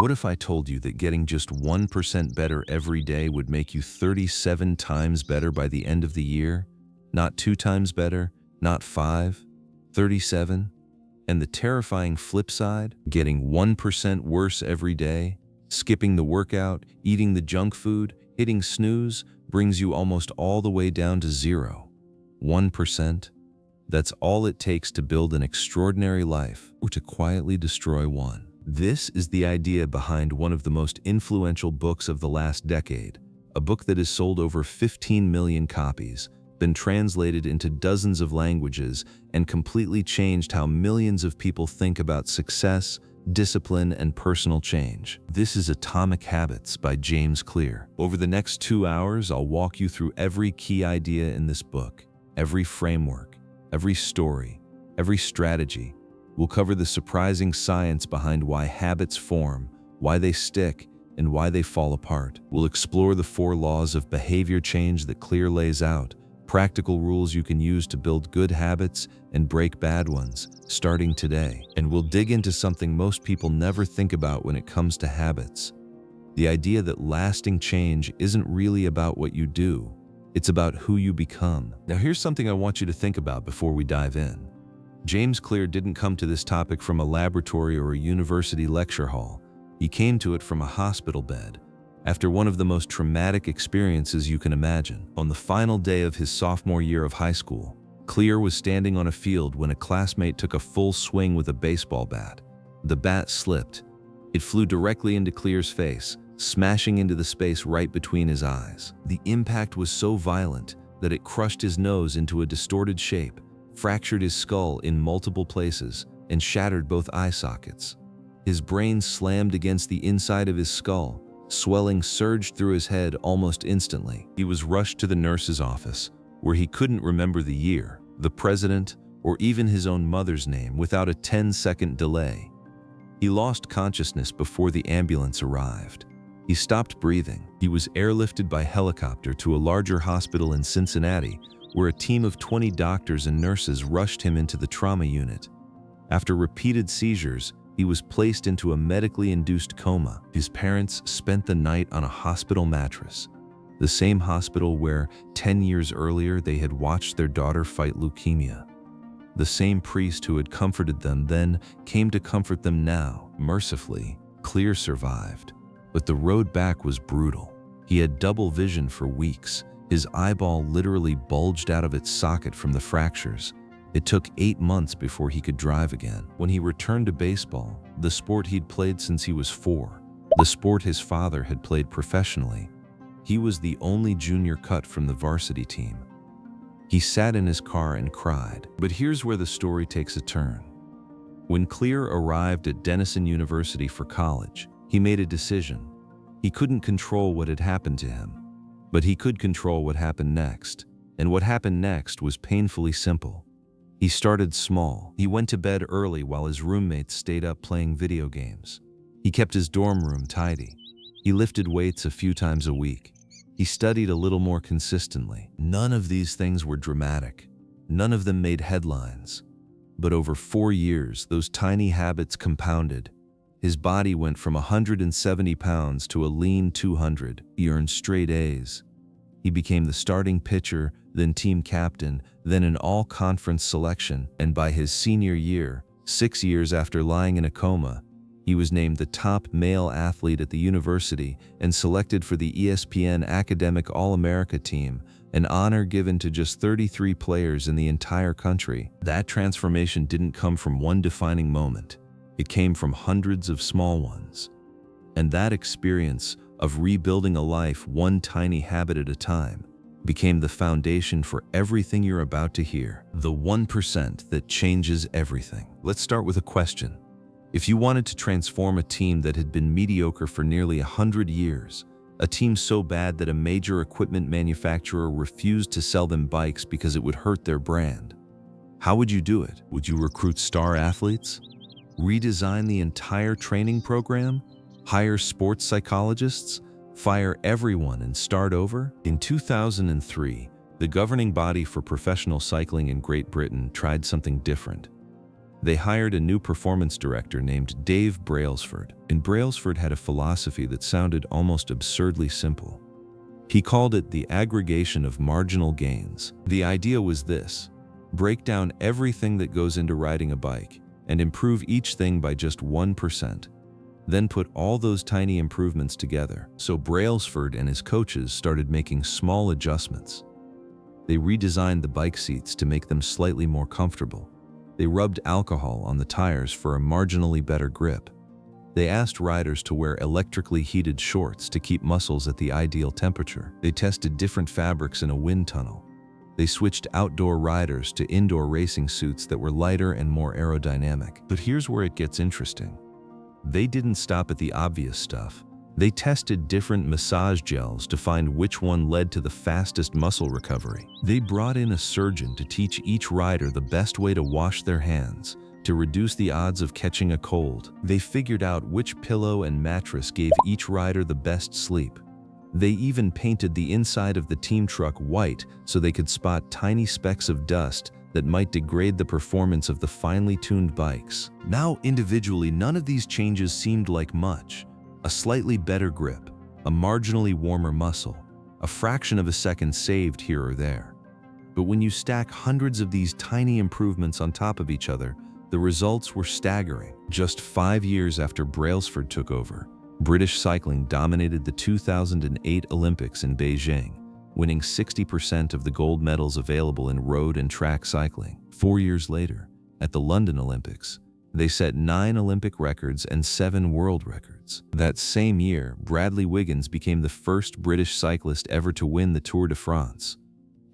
What if I told you that getting just 1% better every day would make you 37 times better by the end of the year? Not 2 times better, not 5, 37? And the terrifying flip side, getting 1% worse every day, skipping the workout, eating the junk food, hitting snooze, brings you almost all the way down to 0. 1%? That's all it takes to build an extraordinary life or to quietly destroy one. This is the idea behind one of the most influential books of the last decade, a book that has sold over 15 million copies, been translated into dozens of languages, and completely changed how millions of people think about success, discipline, and personal change. This is Atomic Habits by James Clear. Over the next 2 hours, I'll walk you through every key idea in this book, every framework, every story, every strategy. We'll cover the surprising science behind why habits form, why they stick, and why they fall apart. We'll explore the 4 laws of behavior change that Clear lays out, practical rules you can use to build good habits and break bad ones, starting today. And we'll dig into something most people never think about when it comes to habits. The idea that lasting change isn't really about what you do, it's about who you become. Now here's something I want you to think about before we dive in. James Clear didn't come to this topic from a laboratory or a university lecture hall. He came to it from a hospital bed, after one of the most traumatic experiences you can imagine. On the final day of his sophomore year of high school, Clear was standing on a field when a classmate took a full swing with a baseball bat. The bat slipped. It flew directly into Clear's face, smashing into the space right between his eyes. The impact was so violent that it crushed his nose into a distorted shape, fractured his skull in multiple places, and shattered both eye sockets. His brain slammed against the inside of his skull. Swelling surged through his head almost instantly. He was rushed to the nurse's office, where he couldn't remember the year, the president, or even his own mother's name without a 10-second delay. He lost consciousness before the ambulance arrived. He stopped breathing. He was airlifted by helicopter to a larger hospital in Cincinnati, where a team of 20 doctors and nurses rushed him into the trauma unit. After repeated seizures, he was placed into a medically induced coma. His parents spent the night on a hospital mattress, the same hospital where 10 years earlier they had watched their daughter fight leukemia. The same priest who had comforted them then came to comfort them now. Mercifully, Clear survived, but the road back was brutal. He had double vision for weeks. His eyeball literally bulged out of its socket from the fractures. It took 8 months before he could drive again. When he returned to baseball, the sport he'd played since he was 4, the sport his father had played professionally, he was the only junior cut from the varsity team. He sat in his car and cried. But here's where the story takes a turn. When Clear arrived at Denison University for college, he made a decision. He couldn't control what had happened to him, but he could control what happened next. And what happened next was painfully simple. He started small. He went to bed early while his roommates stayed up playing video games. He kept his dorm room tidy. He lifted weights a few times a week. He studied a little more consistently. None of these things were dramatic. None of them made headlines. But over 4 years, those tiny habits compounded. His body went from 170 pounds to a lean 200. He earned straight A's. He became the starting pitcher, then team captain, then an all-conference selection, and by his senior year, 6 years after lying in a coma, he was named the top male athlete at the university and selected for the ESPN Academic All-America team, an honor given to just 33 players in the entire country. That transformation didn't come from one defining moment. It came from hundreds of small ones. And that experience of rebuilding a life one tiny habit at a time became the foundation for everything you're about to hear. The 1% that changes everything. Let's start with a question. If you wanted to transform a team that had been mediocre for nearly 100 years, a team so bad that a major equipment manufacturer refused to sell them bikes because it would hurt their brand, how would you do it? Would you recruit star athletes? Redesign the entire training program? Hire sports psychologists? Fire everyone and start over? In 2003, the governing body for professional cycling in Great Britain tried something different. They hired a new performance director named Dave Brailsford, and Brailsford had a philosophy that sounded almost absurdly simple. He called it the aggregation of marginal gains. The idea was this: break down everything that goes into riding a bike and improve each thing by just 1%. Then put all those tiny improvements together. So Brailsford and his coaches started making small adjustments. They redesigned the bike seats to make them slightly more comfortable. They rubbed alcohol on the tires for a marginally better grip. They asked riders to wear electrically heated shorts to keep muscles at the ideal temperature. They tested different fabrics in a wind tunnel. They switched outdoor riders to indoor racing suits that were lighter and more aerodynamic. But here's where it gets interesting. They didn't stop at the obvious stuff. They tested different massage gels to find which one led to the fastest muscle recovery. They brought in a surgeon to teach each rider the best way to wash their hands, to reduce the odds of catching a cold. They figured out which pillow and mattress gave each rider the best sleep. They even painted the inside of the team truck white so they could spot tiny specks of dust that might degrade the performance of the finely tuned bikes. Now, individually, none of these changes seemed like much. A slightly better grip, a marginally warmer muscle, a fraction of a second saved here or there. But when you stack hundreds of these tiny improvements on top of each other, the results were staggering. Just 5 years after Brailsford took over, British cycling dominated the 2008 Olympics in Beijing, winning 60% of the gold medals available in road and track cycling. 4 years later, at the London Olympics, they set 9 Olympic records and 7 world records. That same year, Bradley Wiggins became the first British cyclist ever to win the Tour de France.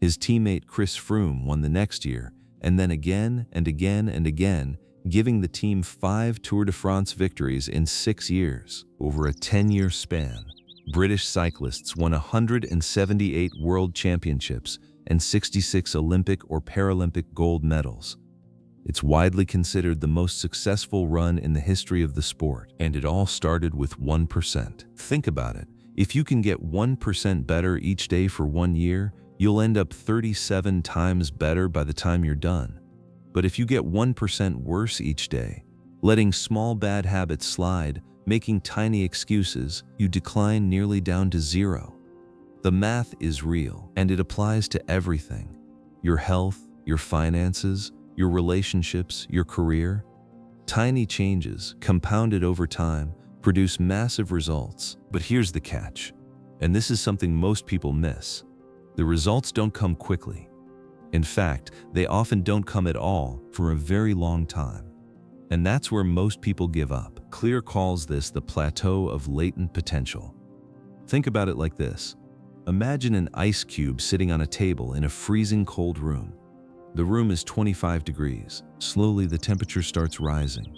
His teammate Chris Froome won the next year, and then again and again and again, giving the team 5 Tour de France victories in 6 years. Over a 10-year span, British cyclists won 178 world championships and 66 Olympic or Paralympic gold medals. It's widely considered the most successful run in the history of the sport, and it all started with 1%. Think about it. If you can get 1% better each day for 1 year, you'll end up 37 times better by the time you're done. But if you get 1% worse each day, letting small bad habits slide, making tiny excuses, you decline nearly down to 0. The math is real, and it applies to everything: your health, your finances, your relationships, your career. Tiny changes, compounded over time, produce massive results. But here's the catch, and this is something most people miss. The results don't come quickly. In fact, they often don't come at all for a very long time. And that's where most people give up. Clear calls this the plateau of latent potential. Think about it like this. Imagine an ice cube sitting on a table in a freezing cold room. The room is 25 degrees. Slowly, the temperature starts rising.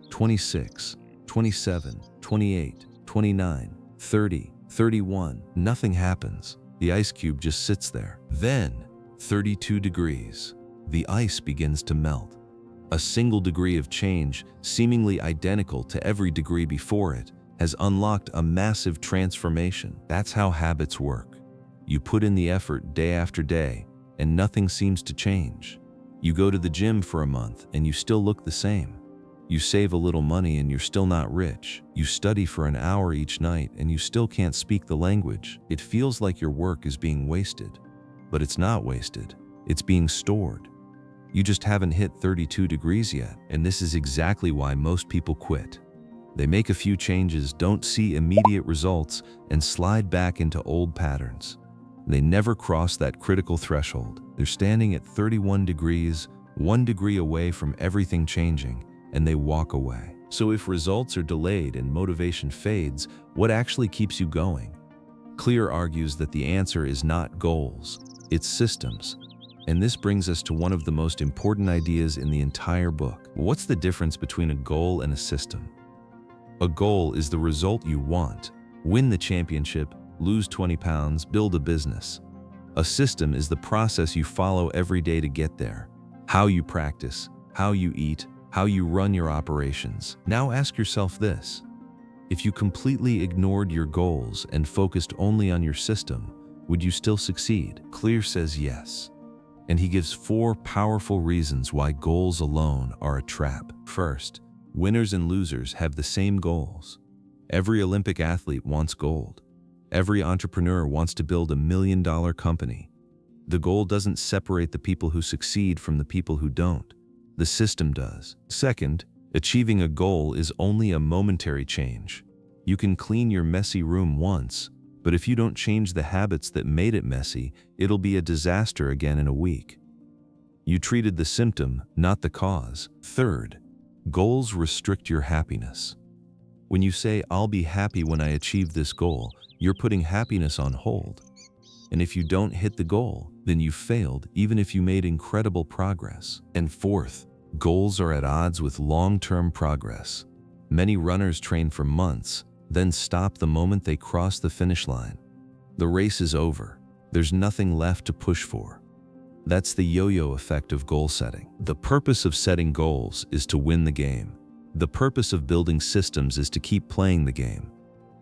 26, 27, 28, 29, 30, 31. Nothing happens. The ice cube just sits there. Then, 32 degrees. The ice begins to melt. A single degree of change, seemingly identical to every degree before it, has unlocked a massive transformation. That's how habits work. You put in the effort day after day, and nothing seems to change. You go to the gym for a month, and you still look the same. You save a little money, and you're still not rich. You study for an hour each night, and you still can't speak the language. It feels like your work is being wasted. But it's not wasted. It's being stored. You just haven't hit 32 degrees yet, and this is exactly why most people quit. They make a few changes, don't see immediate results, and slide back into old patterns. They never cross that critical threshold. They're standing at 31 degrees, 1 degree away from everything changing, and they walk away. So if results are delayed and motivation fades, what actually keeps you going? Clear argues that the answer is not goals, it's systems. And this brings us to one of the most important ideas in the entire book. What's the difference between a goal and a system? A goal is the result you want. Win the championship, lose 20 pounds, build a business. A system is the process you follow every day to get there. How you practice, how you eat, how you run your operations. Now ask yourself this. If you completely ignored your goals and focused only on your system, would you still succeed? Clear says yes. And he gives 4 powerful reasons why goals alone are a trap. First, winners and losers have the same goals. Every Olympic athlete wants gold. Every entrepreneur wants to build $1 million company. The goal doesn't separate the people who succeed from the people who don't. The system does. Second, achieving a goal is only a momentary change. You can clean your messy room once, but if you don't change the habits that made it messy, it'll be a disaster again in a week. You treated the symptom, not the cause. Third, goals restrict your happiness. When you say, "I'll be happy when I achieve this goal," you're putting happiness on hold. And if you don't hit the goal, then you failed, even if you made incredible progress. And fourth, goals are at odds with long-term progress. Many runners train for months, then stop the moment they cross the finish line. The race is over. There's nothing left to push for. That's the yo-yo effect of goal setting. The purpose of setting goals is to win the game. The purpose of building systems is to keep playing the game.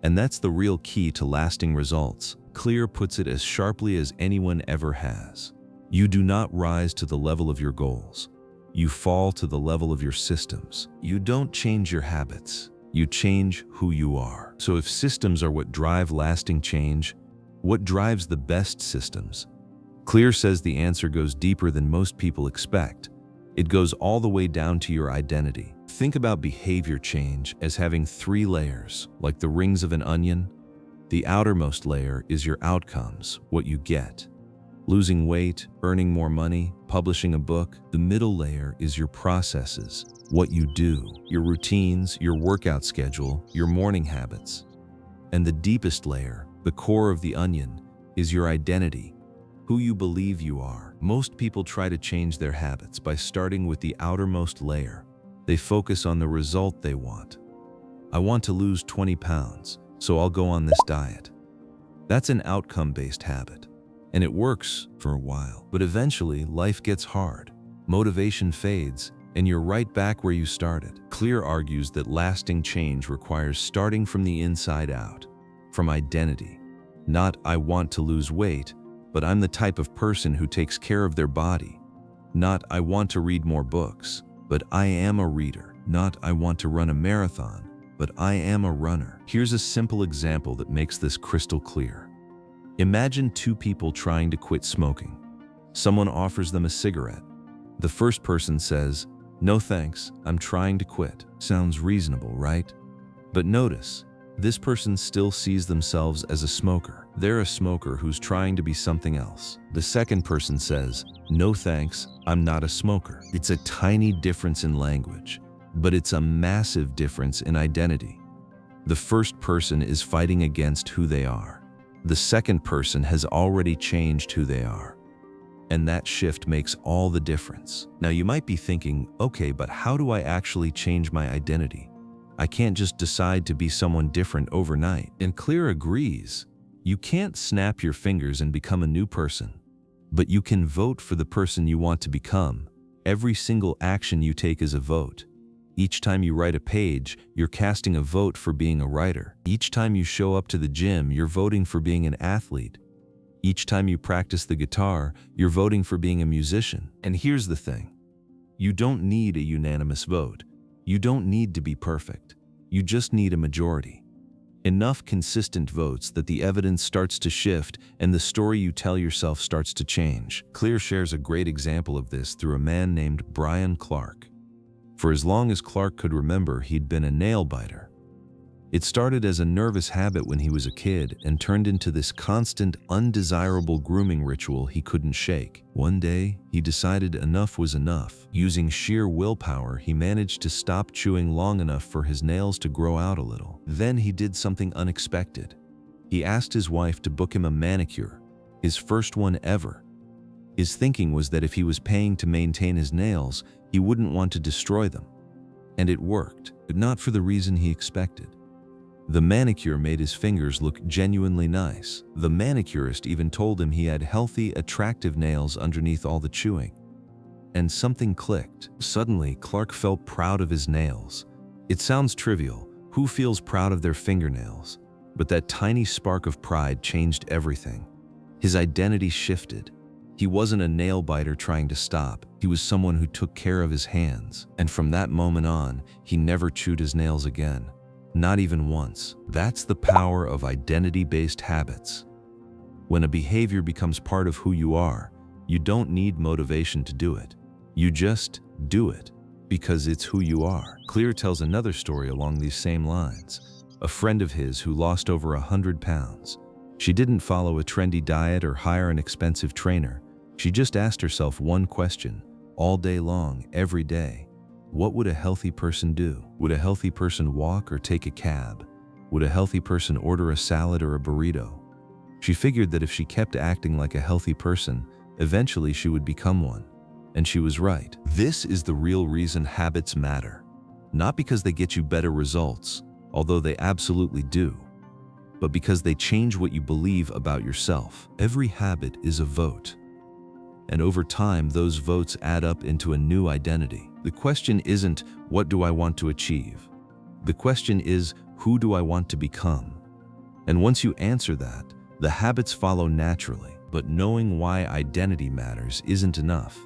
And that's the real key to lasting results. Clear puts it as sharply as anyone ever has. You do not rise to the level of your goals. You fall to the level of your systems. You don't change your habits. You change who you are. So if systems are what drive lasting change, what drives the best systems? Clear says the answer goes deeper than most people expect. It goes all the way down to your identity. Think about behavior change as having 3 layers, like the rings of an onion. The outermost layer is your outcomes, what you get. Losing weight, earning more money, publishing a book. The middle layer is your processes, what you do, your routines, your workout schedule, your morning habits. And the deepest layer, the core of the onion, is your identity, who you believe you are. Most people try to change their habits by starting with the outermost layer. They focus on the result they want. I want to lose 20 pounds, so I'll go on this diet. That's an outcome-based habit, and it works for a while. But eventually, life gets hard, motivation fades, and you're right back where you started. Clear argues that lasting change requires starting from the inside out, from identity. Not, "I want to lose weight," but "I'm the type of person who takes care of their body." Not, "I want to read more books," but "I am a reader." Not, "I want to run a marathon," but "I am a runner." Here's a simple example that makes this crystal clear. Imagine 2 people trying to quit smoking. Someone offers them a cigarette. The first person says, "No thanks, I'm trying to quit." Sounds reasonable, right? But notice, this person still sees themselves as a smoker. They're a smoker who's trying to be something else. The second person says, "No thanks, I'm not a smoker." It's a tiny difference in language, but it's a massive difference in identity. The first person is fighting against who they are. The second person has already changed who they are. And that shift makes all the difference. Now you might be thinking, okay, but how do I actually change my identity? I can't just decide to be someone different overnight. And Clear agrees. You can't snap your fingers and become a new person. But you can vote for the person you want to become. Every single action you take is a vote. Each time you write a page, you're casting a vote for being a writer. Each time you show up to the gym, you're voting for being an athlete. Each time you practice the guitar, you're voting for being a musician. And here's the thing. You don't need a unanimous vote. You don't need to be perfect. You just need a majority. Enough consistent votes that the evidence starts to shift and the story you tell yourself starts to change. Clear shares a great example of this through a man named Brian Clark. For as long as Clark could remember, he'd been a nail biter. It started as a nervous habit when he was a kid and turned into this constant, undesirable grooming ritual he couldn't shake. One day, he decided enough was enough. Using sheer willpower, he managed to stop chewing long enough for his nails to grow out a little. Then he did something unexpected. He asked his wife to book him a manicure, his first one ever. His thinking was that if he was paying to maintain his nails, he wouldn't want to destroy them. And it worked, but not for the reason he expected. The manicure made his fingers look genuinely nice. The manicurist even told him he had healthy, attractive nails underneath all the chewing. And something clicked. Suddenly, Clark felt proud of his nails. It sounds trivial. Who feels proud of their fingernails? But that tiny spark of pride changed everything. His identity shifted. He wasn't a nail biter trying to stop. He was someone who took care of his hands. And from that moment on, he never chewed his nails again. Not even once. That's the power of identity-based habits. When a behavior becomes part of who you are, you don't need motivation to do it. You just do it because it's who you are. Clear tells another story along these same lines. A friend of his who lost over 100 pounds. She didn't follow a trendy diet or hire an expensive trainer. She just asked herself one question, all day long, every day. What would a healthy person do? Would a healthy person walk or take a cab? Would a healthy person order a salad or a burrito? She figured that if she kept acting like a healthy person, eventually she would become one. And she was right. This is the real reason habits matter. Not because they get you better results, although they absolutely do, but because they change what you believe about yourself. Every habit is a vote. And over time, those votes add up into a new identity. The question isn't, what do I want to achieve? The question is, who do I want to become? And once you answer that, the habits follow naturally. But knowing why identity matters isn't enough.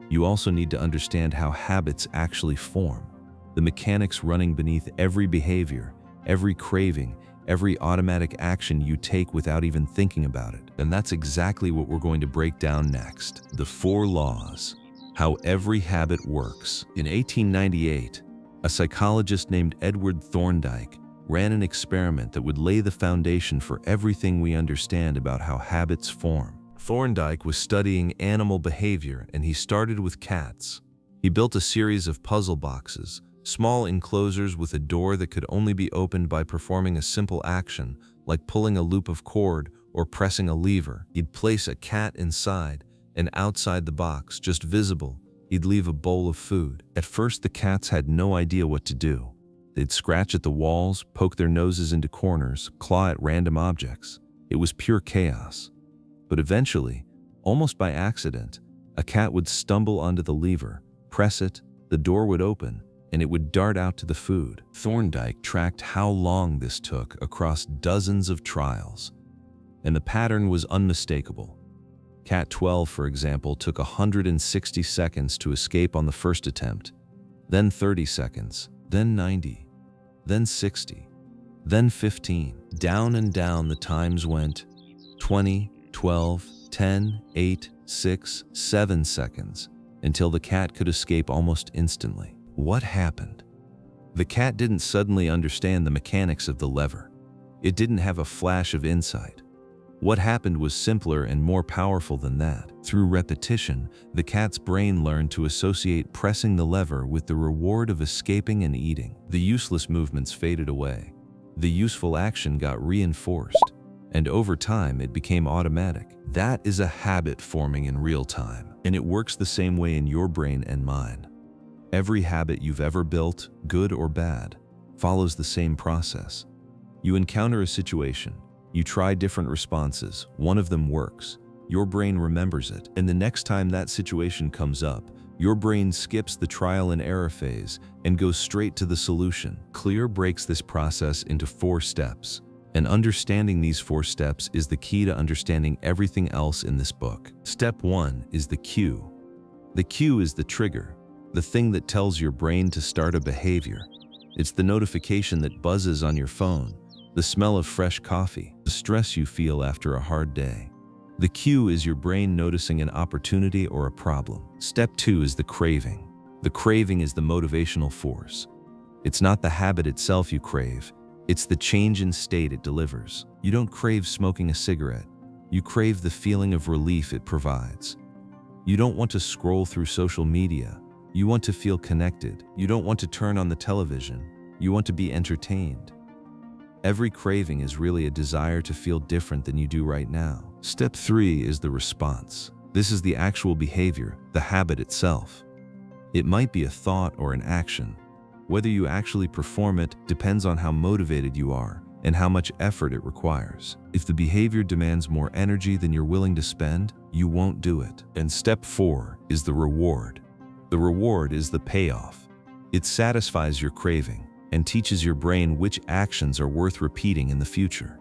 You also need to understand how habits actually form. The mechanics running beneath every behavior, every craving, every automatic action you take without even thinking about it. And that's exactly what we're going to break down next. The 4 laws. How every habit works. In 1898, a psychologist named Edward Thorndike ran an experiment that would lay the foundation for everything we understand about how habits form. Thorndike was studying animal behavior, and he started with cats. He built a series of puzzle boxes, small enclosures with a door that could only be opened by performing a simple action, like pulling a loop of cord or pressing a lever. He'd place a cat inside, and outside the box, just visible, he'd leave a bowl of food. At first, the cats had no idea what to do. They'd scratch at the walls, poke their noses into corners, claw at random objects. It was pure chaos. But eventually, almost by accident, a cat would stumble onto the lever, press it, the door would open, and it would dart out to the food. Thorndike tracked how long this took across dozens of trials, and the pattern was unmistakable. Cat 12, for example, took 160 seconds to escape on the first attempt, then 30 seconds, then 90, then 60, then 15. Down and down the times went. 20, 12, 10, 8, 6, 7 seconds, until the cat could escape almost instantly. What happened? The cat didn't suddenly understand the mechanics of the lever. It didn't have a flash of insight. What happened was simpler and more powerful than that. Through repetition, the cat's brain learned to associate pressing the lever with the reward of escaping and eating. The useless movements faded away. The useful action got reinforced. And over time, it became automatic. That is a habit forming in real time, and it works the same way in your brain and mine. Every habit you've ever built, good or bad, follows the same process. You encounter a situation, you try different responses, one of them works, your brain remembers it, and the next time that situation comes up, your brain skips the trial and error phase and goes straight to the solution. Clear breaks this process into 4 steps. And understanding these 4 steps is the key to understanding everything else in this book. Step 1 is the cue. The cue is the trigger, the thing that tells your brain to start a behavior. It's the notification that buzzes on your phone, the smell of fresh coffee, the stress you feel after a hard day. The cue is your brain noticing an opportunity or a problem. Step 2 is the craving. The craving is the motivational force. It's not the habit itself you crave. It's the change in state it delivers. You don't crave smoking a cigarette. You crave the feeling of relief it provides. You don't want to scroll through social media. You want to feel connected. You don't want to turn on the television. You want to be entertained. Every craving is really a desire to feel different than you do right now. Step 3 is the response. This is the actual behavior, the habit itself. It might be a thought or an action. Whether you actually perform it depends on how motivated you are and how much effort it requires. If the behavior demands more energy than you're willing to spend, you won't do it. And step 4 is the reward. The reward is the payoff. It satisfies your craving and teaches your brain which actions are worth repeating in the future.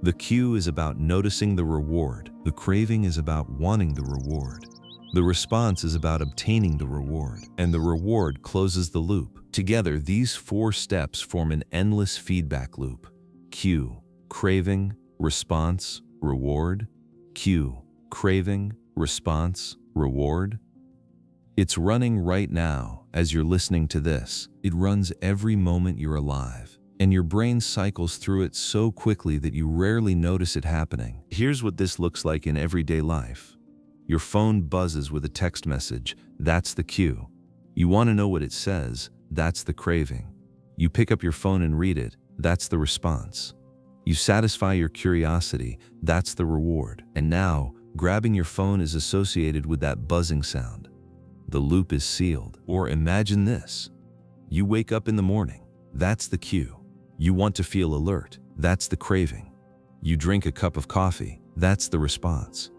The cue is about noticing the reward. The craving is about wanting the reward. The response is about obtaining the reward. And the reward closes the loop. Together, these 4 steps form an endless feedback loop. Cue, craving, response, reward. Cue, craving, response, reward. It's running right now as you're listening to this. It runs every moment you're alive, and your brain cycles through it so quickly that you rarely notice it happening. Here's what this looks like in everyday life. Your phone buzzes with a text message. That's the cue. You want to know what it says. That's the craving. You pick up your phone and read it. That's the response. You satisfy your curiosity. That's the reward. And now, grabbing your phone is associated with that buzzing sound. The loop is sealed. Or imagine this. You wake up in the morning. That's the cue. You want to feel alert. That's the craving. You drink a cup of coffee. That's the response.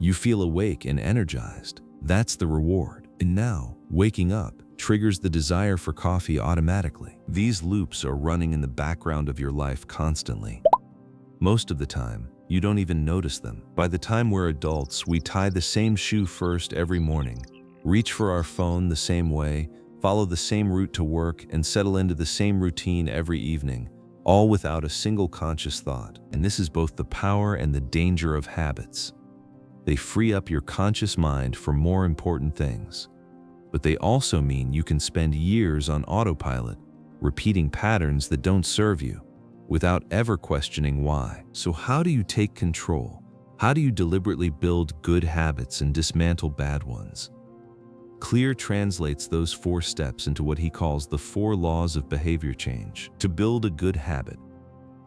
You feel awake and energized. That's the reward. And now, waking up triggers the desire for coffee automatically. These loops are running in the background of your life constantly. Most of the time, you don't even notice them. By the time we're adults, we tie the same shoe first every morning, reach for our phone the same way, follow the same route to work, and settle into the same routine every evening, all without a single conscious thought. And this is both the power and the danger of habits. They free up your conscious mind for more important things. But they also mean you can spend years on autopilot, repeating patterns that don't serve you, without ever questioning why. So how do you take control? How do you deliberately build good habits and dismantle bad ones? Clear translates those 4 steps into what he calls the 4 laws of behavior change. To build a good habit,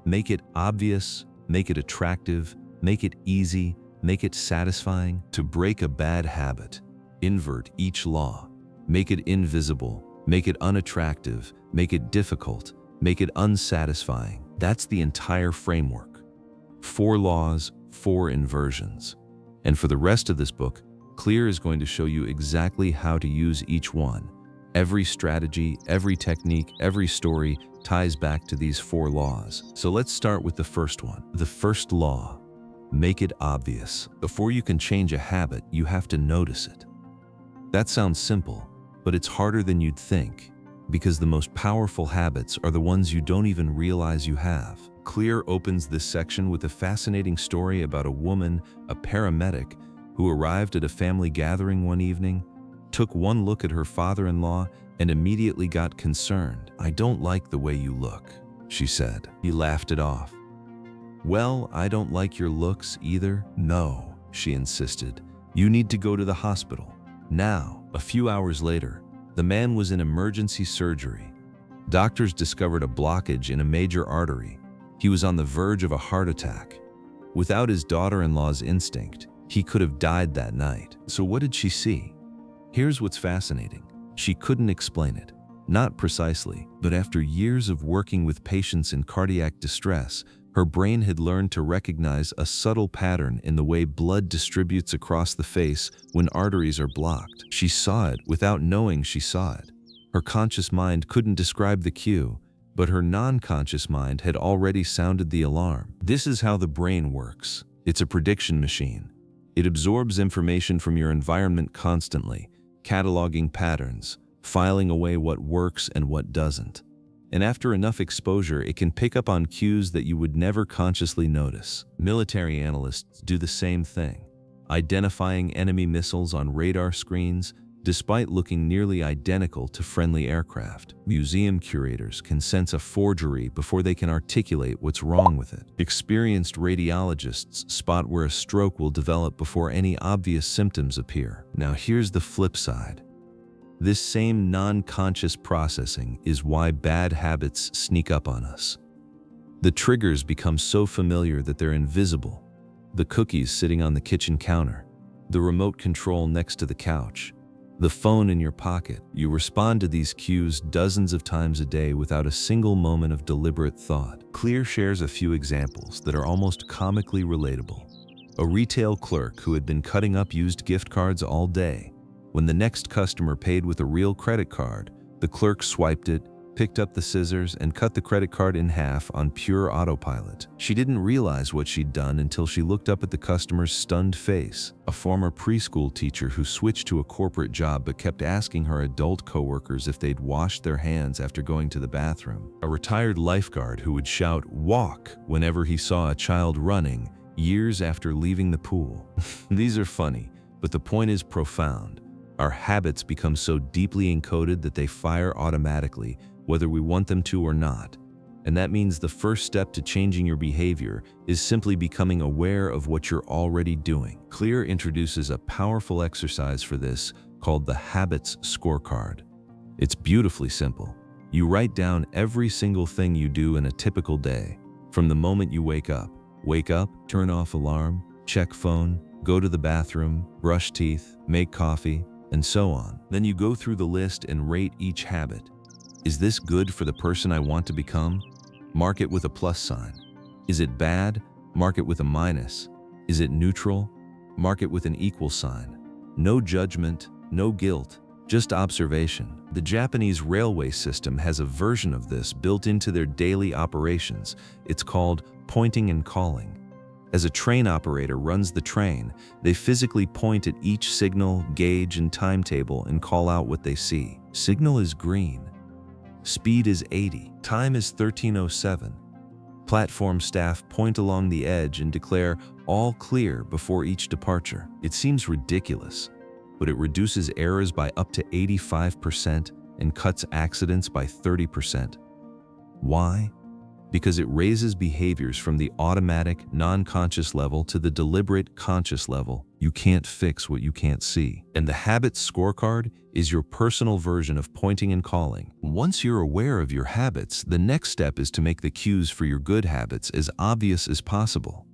make it obvious, make it attractive, make it easy, make it satisfying. To break a bad habit, invert each law. Make it invisible, make it unattractive, make it difficult, make it unsatisfying. That's the entire framework. 4 laws, 4 inversions. And for the rest of this book, Clear is going to show you exactly how to use each one. Every strategy, every technique, every story ties back to these 4 laws. So let's start with the first one. The first law, make it obvious. Before you can change a habit, you have to notice it. That sounds simple, but it's harder than you'd think, because the most powerful habits are the ones you don't even realize you have. Clear opens this section with a fascinating story about a woman, a paramedic, who arrived at a family gathering one evening, took one look at her father-in-law, and immediately got concerned. "I don't like the way you look," she said. He laughed it off. "Well, I don't like your looks either." "No," she insisted. "You need to go to the hospital. Now." A few hours later, the man was in emergency surgery. Doctors discovered a blockage in a major artery. He was on the verge of a heart attack. Without his daughter-in-law's instinct, he could have died that night. So what did she see? Here's what's fascinating. She couldn't explain it. Not precisely, but after years of working with patients in cardiac distress, her brain had learned to recognize a subtle pattern in the way blood distributes across the face when arteries are blocked. She saw it without knowing she saw it. Her conscious mind couldn't describe the cue, but her non-conscious mind had already sounded the alarm. This is how the brain works. It's a prediction machine. It absorbs information from your environment constantly, cataloging patterns, filing away what works and what doesn't. And after enough exposure, it can pick up on cues that you would never consciously notice. Military analysts do the same thing, identifying enemy missiles on radar screens despite looking nearly identical to friendly aircraft. Museum curators can sense a forgery before they can articulate what's wrong with it. Experienced radiologists spot where a stroke will develop before any obvious symptoms appear. Now here's the flip side. This same non-conscious processing is why bad habits sneak up on us. The triggers become so familiar that they're invisible. The cookies sitting on the kitchen counter, the remote control next to the couch, the phone in your pocket. You respond to these cues dozens of times a day without a single moment of deliberate thought. Clear shares a few examples that are almost comically relatable. A retail clerk who had been cutting up used gift cards all day. When the next customer paid with a real credit card, the clerk swiped it, picked up the scissors, and cut the credit card in half on pure autopilot. She didn't realize what she'd done until she looked up at the customer's stunned face. A former preschool teacher who switched to a corporate job but kept asking her adult coworkers if they'd washed their hands after going to the bathroom. A retired lifeguard who would shout "walk" whenever he saw a child running years after leaving the pool. These are funny, but the point is profound. Our habits become so deeply encoded that they fire automatically, whether we want them to or not. And that means the first step to changing your behavior is simply becoming aware of what you're already doing. Clear introduces a powerful exercise for this called the Habits Scorecard. It's beautifully simple. You write down every single thing you do in a typical day, from the moment you wake up, turn off alarm, check phone, go to the bathroom, brush teeth, make coffee, and so on. Then you go through the list and rate each habit. Is this good for the person I want to become? Mark it with a plus sign. Is it bad? Mark it with a minus. Is it neutral? Mark it with an equal sign. No judgment, no guilt, just observation. The Japanese railway system has a version of this built into their daily operations. It's called pointing and calling. As a train operator runs the train, they physically point at each signal, gauge, and timetable and call out what they see. Signal is green. Speed is 80. Time is 13:07. Platform staff point along the edge and declare all clear before each departure. It seems ridiculous, but it reduces errors by up to 85% and cuts accidents by 30%. Why? Because it raises behaviors from the automatic, non-conscious level to the deliberate, conscious level. You can't fix what you can't see. And the Habits Scorecard is your personal version of pointing and calling. Once you're aware of your habits, the next step is to make the cues for your good habits as obvious as possible.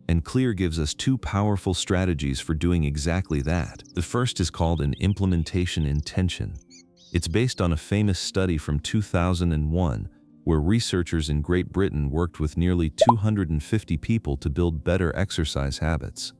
And Clear gives us two powerful strategies for doing exactly that. The first is called an implementation intention. It's based on a famous study from 2001, where researchers in Great Britain worked with nearly 250 people to build better exercise habits.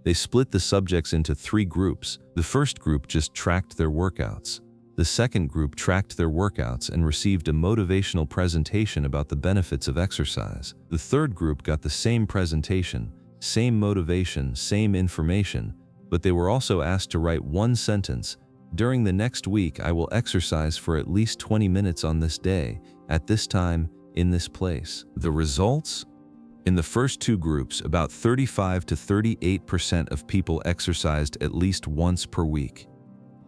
They split the subjects into 3 groups. The first group just tracked their workouts. The second group tracked their workouts and received a motivational presentation about the benefits of exercise. The third group got the same presentation, same motivation, same information, but they were also asked to write one sentence: "During the next week, I will exercise for at least 20 minutes on this day, at this time, in this place." The results? In the first 2 groups, about 35 to 38% of people exercised at least once per week.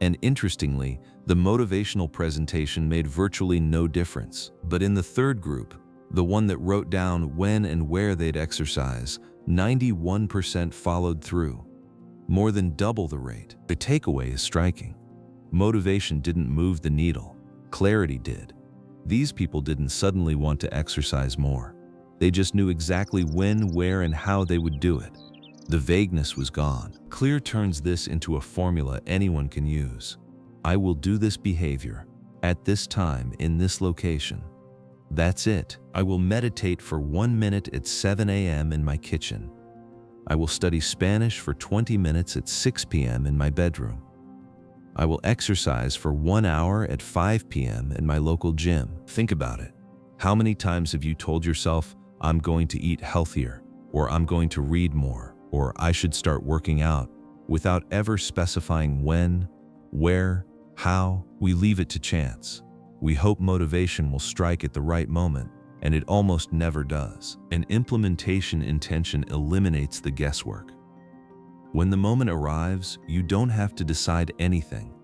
And interestingly, the motivational presentation made virtually no difference. But in the third group, the one that wrote down when and where they'd exercise, 91% followed through. More than double the rate. The takeaway is striking. Motivation didn't move the needle. Clarity did. These people didn't suddenly want to exercise more. They just knew exactly when, where, and how they would do it. The vagueness was gone. Clear turns this into a formula anyone can use. I will do this behavior at this time in this location. That's it. I will meditate for 1 minute at 7 a.m. in my kitchen. I will study Spanish for 20 minutes at 6 p.m. in my bedroom. I will exercise for 1 hour at 5 p.m. in my local gym. Think about it. How many times have you told yourself, "I'm going to eat healthier," or "I'm going to read more," or "I should start working out," without ever specifying when, where, how? We leave it to chance. We hope motivation will strike at the right moment, and it almost never does. An implementation intention eliminates the guesswork. When the moment arrives, you don't have to decide anything.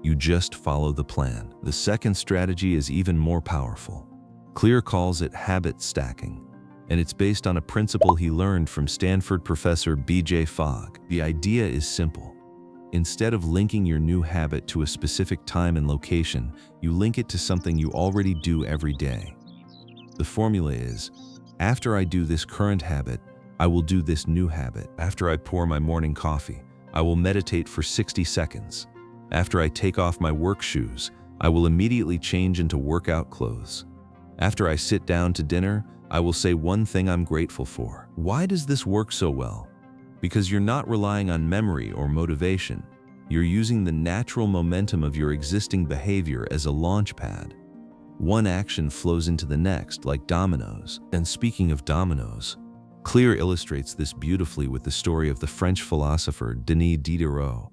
You just follow the plan. The second strategy is even more powerful. Clear calls it habit stacking, and it's based on a principle he learned from Stanford professor B.J. Fogg. The idea is simple. Instead of linking your new habit to a specific time and location, you link it to something you already do every day. The formula is, after I do this current habit, I will do this new habit. After I pour my morning coffee, I will meditate for 60 seconds. After I take off my work shoes, I will immediately change into workout clothes. After I sit down to dinner, I will say one thing I'm grateful for. Why does this work so well? Because you're not relying on memory or motivation. You're using the natural momentum of your existing behavior as a launch pad. One action flows into the next like dominoes. And speaking of dominoes, Clear illustrates this beautifully with the story of the French philosopher Denis Diderot.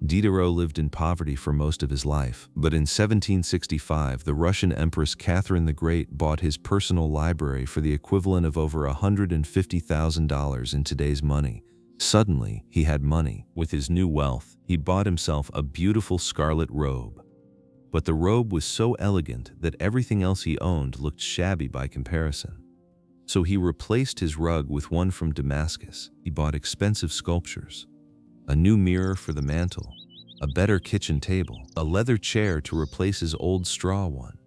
Diderot lived in poverty for most of his life, but in 1765, the Russian Empress Catherine the Great bought his personal library for the equivalent of over $150,000 in today's money. Suddenly, he had money. With his new wealth, he bought himself a beautiful scarlet robe. But the robe was so elegant that everything else he owned looked shabby by comparison. So he replaced his rug with one from Damascus. He bought expensive sculptures, a new mirror for the mantel, a better kitchen table, a leather chair to replace his old straw one.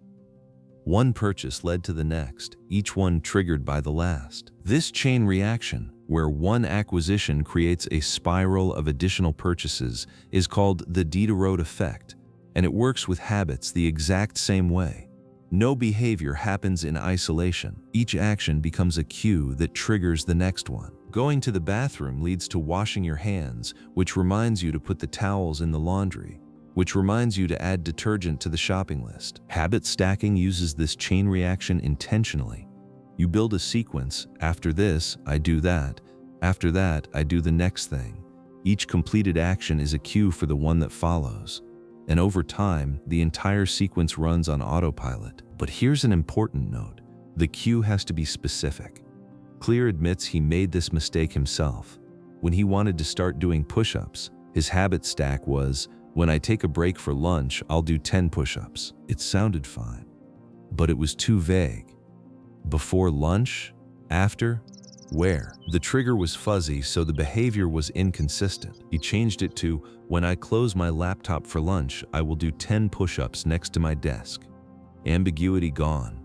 One purchase led to the next, each one triggered by the last. This chain reaction, where one acquisition creates a spiral of additional purchases, is called the Diderot effect, and it works with habits the exact same way. No behavior happens in isolation. Each action becomes a cue that triggers the next one. Going to the bathroom leads to washing your hands, which reminds you to put the towels in the laundry, which reminds you to add detergent to the shopping list. Habit stacking uses this chain reaction intentionally. You build a sequence. After this, I do that. After that, I do the next thing. Each completed action is a cue for the one that follows. And over time, the entire sequence runs on autopilot. But here's an important note. The cue has to be specific. Clear admits he made this mistake himself. When he wanted to start doing push-ups, his habit stack was, when I take a break for lunch, I'll do 10 push-ups. It sounded fine, but it was too vague. Before lunch? After? Where? The trigger was fuzzy, so the behavior was inconsistent. He changed it to, when I close my laptop for lunch, I will do 10 push-ups next to my desk. Ambiguity gone,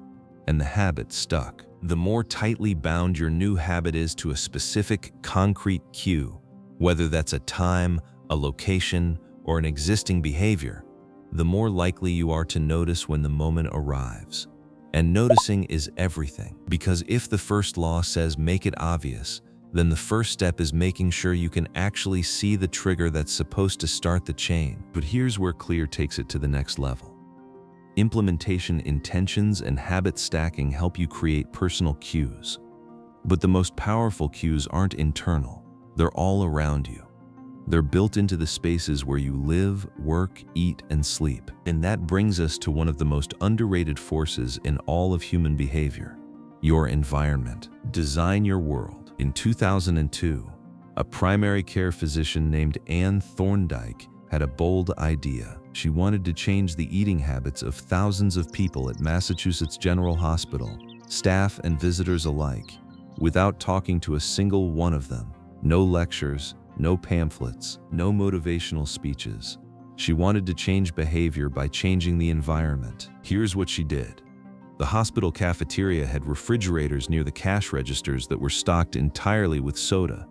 and the habit stuck. The more tightly bound your new habit is to a specific, concrete cue, whether that's a time, a location, or an existing behavior, the more likely you are to notice when the moment arrives. And noticing is everything, because if the first law says make it obvious, then the first step is making sure you can actually see the trigger that's supposed to start the chain. But here's where Clear takes it to the next level. Implementation intentions and habit stacking help you create personal cues. But the most powerful cues aren't internal, they're all around you. They're built into the spaces where you live, work, eat, and sleep. And that brings us to one of the most underrated forces in all of human behavior: your environment. Design your world. In 2002, a primary care physician named Anne Thorndike had a bold idea. She wanted to change the eating habits of thousands of people at Massachusetts General Hospital, staff and visitors alike, without talking to a single one of them. No lectures, no pamphlets, no motivational speeches. She wanted to change behavior by changing the environment. Here's what she did. The hospital cafeteria had refrigerators near the cash registers that were stocked entirely with soda.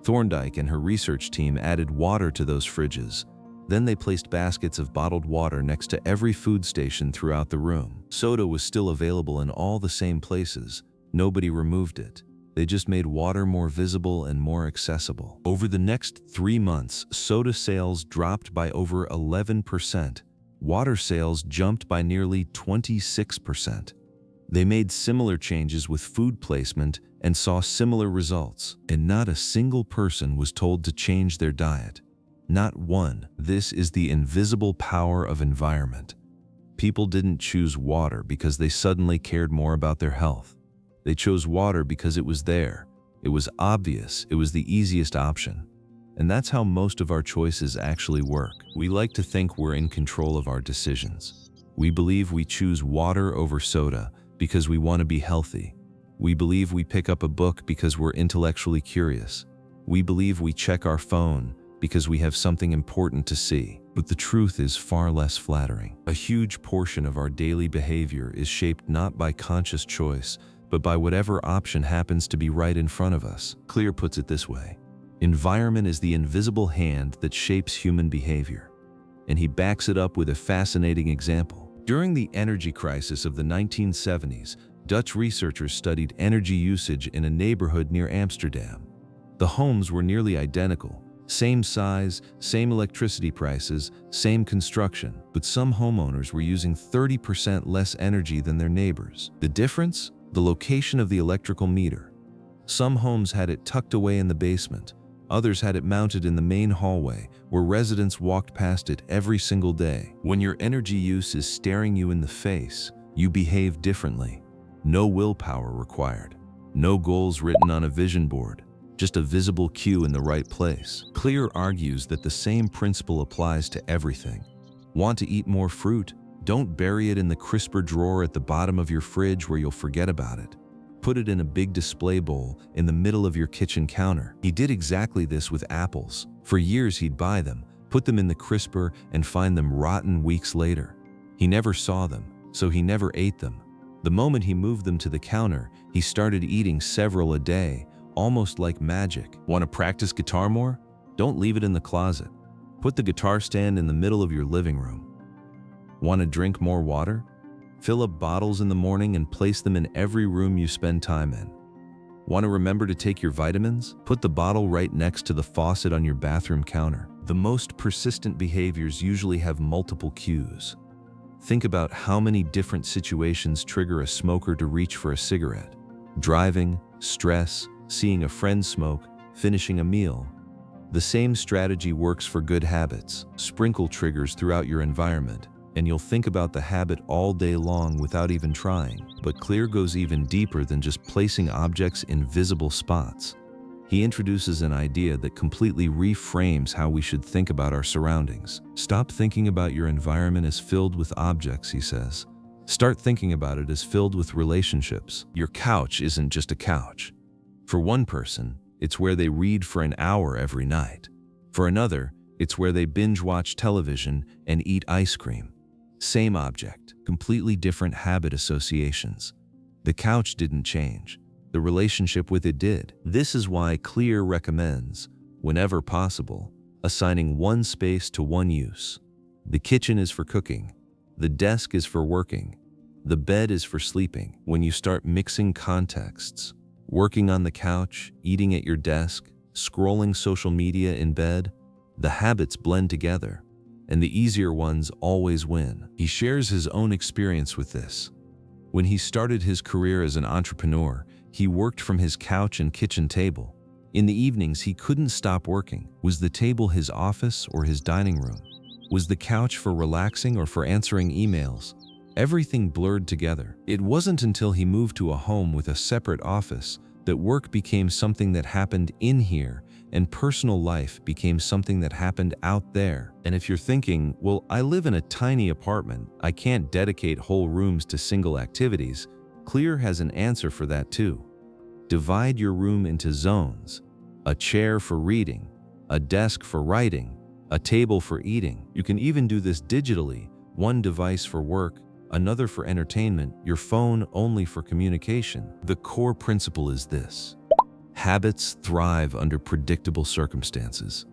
Thorndike and her research team added water to those fridges. Then they placed baskets of bottled water next to every food station throughout the room. Soda was still available in all the same places. Nobody removed it. They just made water more visible and more accessible. Over the next 3 months, soda sales dropped by over 11%. Water sales jumped by nearly 26%. They made similar changes with food placement and saw similar results. And not a single person was told to change their diet. Not one. This is the invisible power of environment. People didn't choose water because they suddenly cared more about their health. They chose water because it was there. It was obvious. It was the easiest option. And that's how most of our choices actually work. We like to think we're in control of our decisions. We believe we choose water over soda because we want to be healthy. We believe we pick up a book because we're intellectually curious. We believe we check our phone because we have something important to see. But the truth is far less flattering. A huge portion of our daily behavior is shaped not by conscious choice, but by whatever option happens to be right in front of us. Clear puts it this way: environment is the invisible hand that shapes human behavior. And he backs it up with a fascinating example. During the energy crisis of the 1970s, Dutch researchers studied energy usage in a neighborhood near Amsterdam. The homes were nearly identical, Same size, same electricity prices, same construction, but some homeowners were using 30% less energy than their neighbors. The difference? The location of the electrical meter. Some homes had it tucked away in the basement. Others had it mounted in the main hallway, where residents walked past it every single day. When your energy use is staring you in the face, you behave differently. No willpower required. No goals written on a vision board. Just a visible cue in the right place. Clear argues that the same principle applies to everything. Want to eat more fruit? Don't bury it in the crisper drawer at the bottom of your fridge where you'll forget about it. Put it in a big display bowl in the middle of your kitchen counter. He did exactly this with apples. For years he'd buy them, put them in the crisper, and find them rotten weeks later. He never saw them, so he never ate them. The moment he moved them to the counter, he started eating several a day, almost like magic. Want to practice guitar more? Don't leave it in the closet. Put the guitar stand in the middle of your living room. Want to drink more water? Fill up bottles in the morning and place them in every room you spend time in. Want to remember to take your vitamins? Put the bottle right next to the faucet on your bathroom counter. The most persistent behaviors usually have multiple cues. Think about how many different situations trigger a smoker to reach for a cigarette. Driving, stress, seeing a friend smoke, finishing a meal. The same strategy works for good habits. Sprinkle triggers throughout your environment, and you'll think about the habit all day long without even trying. But Clear goes even deeper than just placing objects in visible spots. He introduces an idea that completely reframes how we should think about our surroundings. Stop thinking about your environment as filled with objects, he says. Start thinking about it as filled with relationships. Your couch isn't just a couch. For one person, it's where they read for an hour every night. For another, it's where they binge watch television and eat ice cream. Same object, completely different habit associations. The couch didn't change. The relationship with it did. This is why Clear recommends, whenever possible, assigning one space to one use. The kitchen is for cooking. The desk is for working. The bed is for sleeping. When you start mixing contexts, working on the couch, eating at your desk, scrolling social media in bed, the habits blend together, and the easier ones always win. He shares his own experience with this. When he started his career as an entrepreneur, he worked from his couch and kitchen table. In the evenings, he couldn't stop working. Was the table his office or his dining room? Was the couch for relaxing or for answering emails? Everything blurred together. It wasn't until he moved to a home with a separate office that work became something that happened in here and personal life became something that happened out there. And if you're thinking, well, I live in a tiny apartment, I can't dedicate whole rooms to single activities, Clear has an answer for that too. Divide your room into zones: a chair for reading, a desk for writing, a table for eating. You can even do this digitally: one device for work, another for entertainment, your phone only for communication. The core principle is this: habits thrive under predictable circumstances.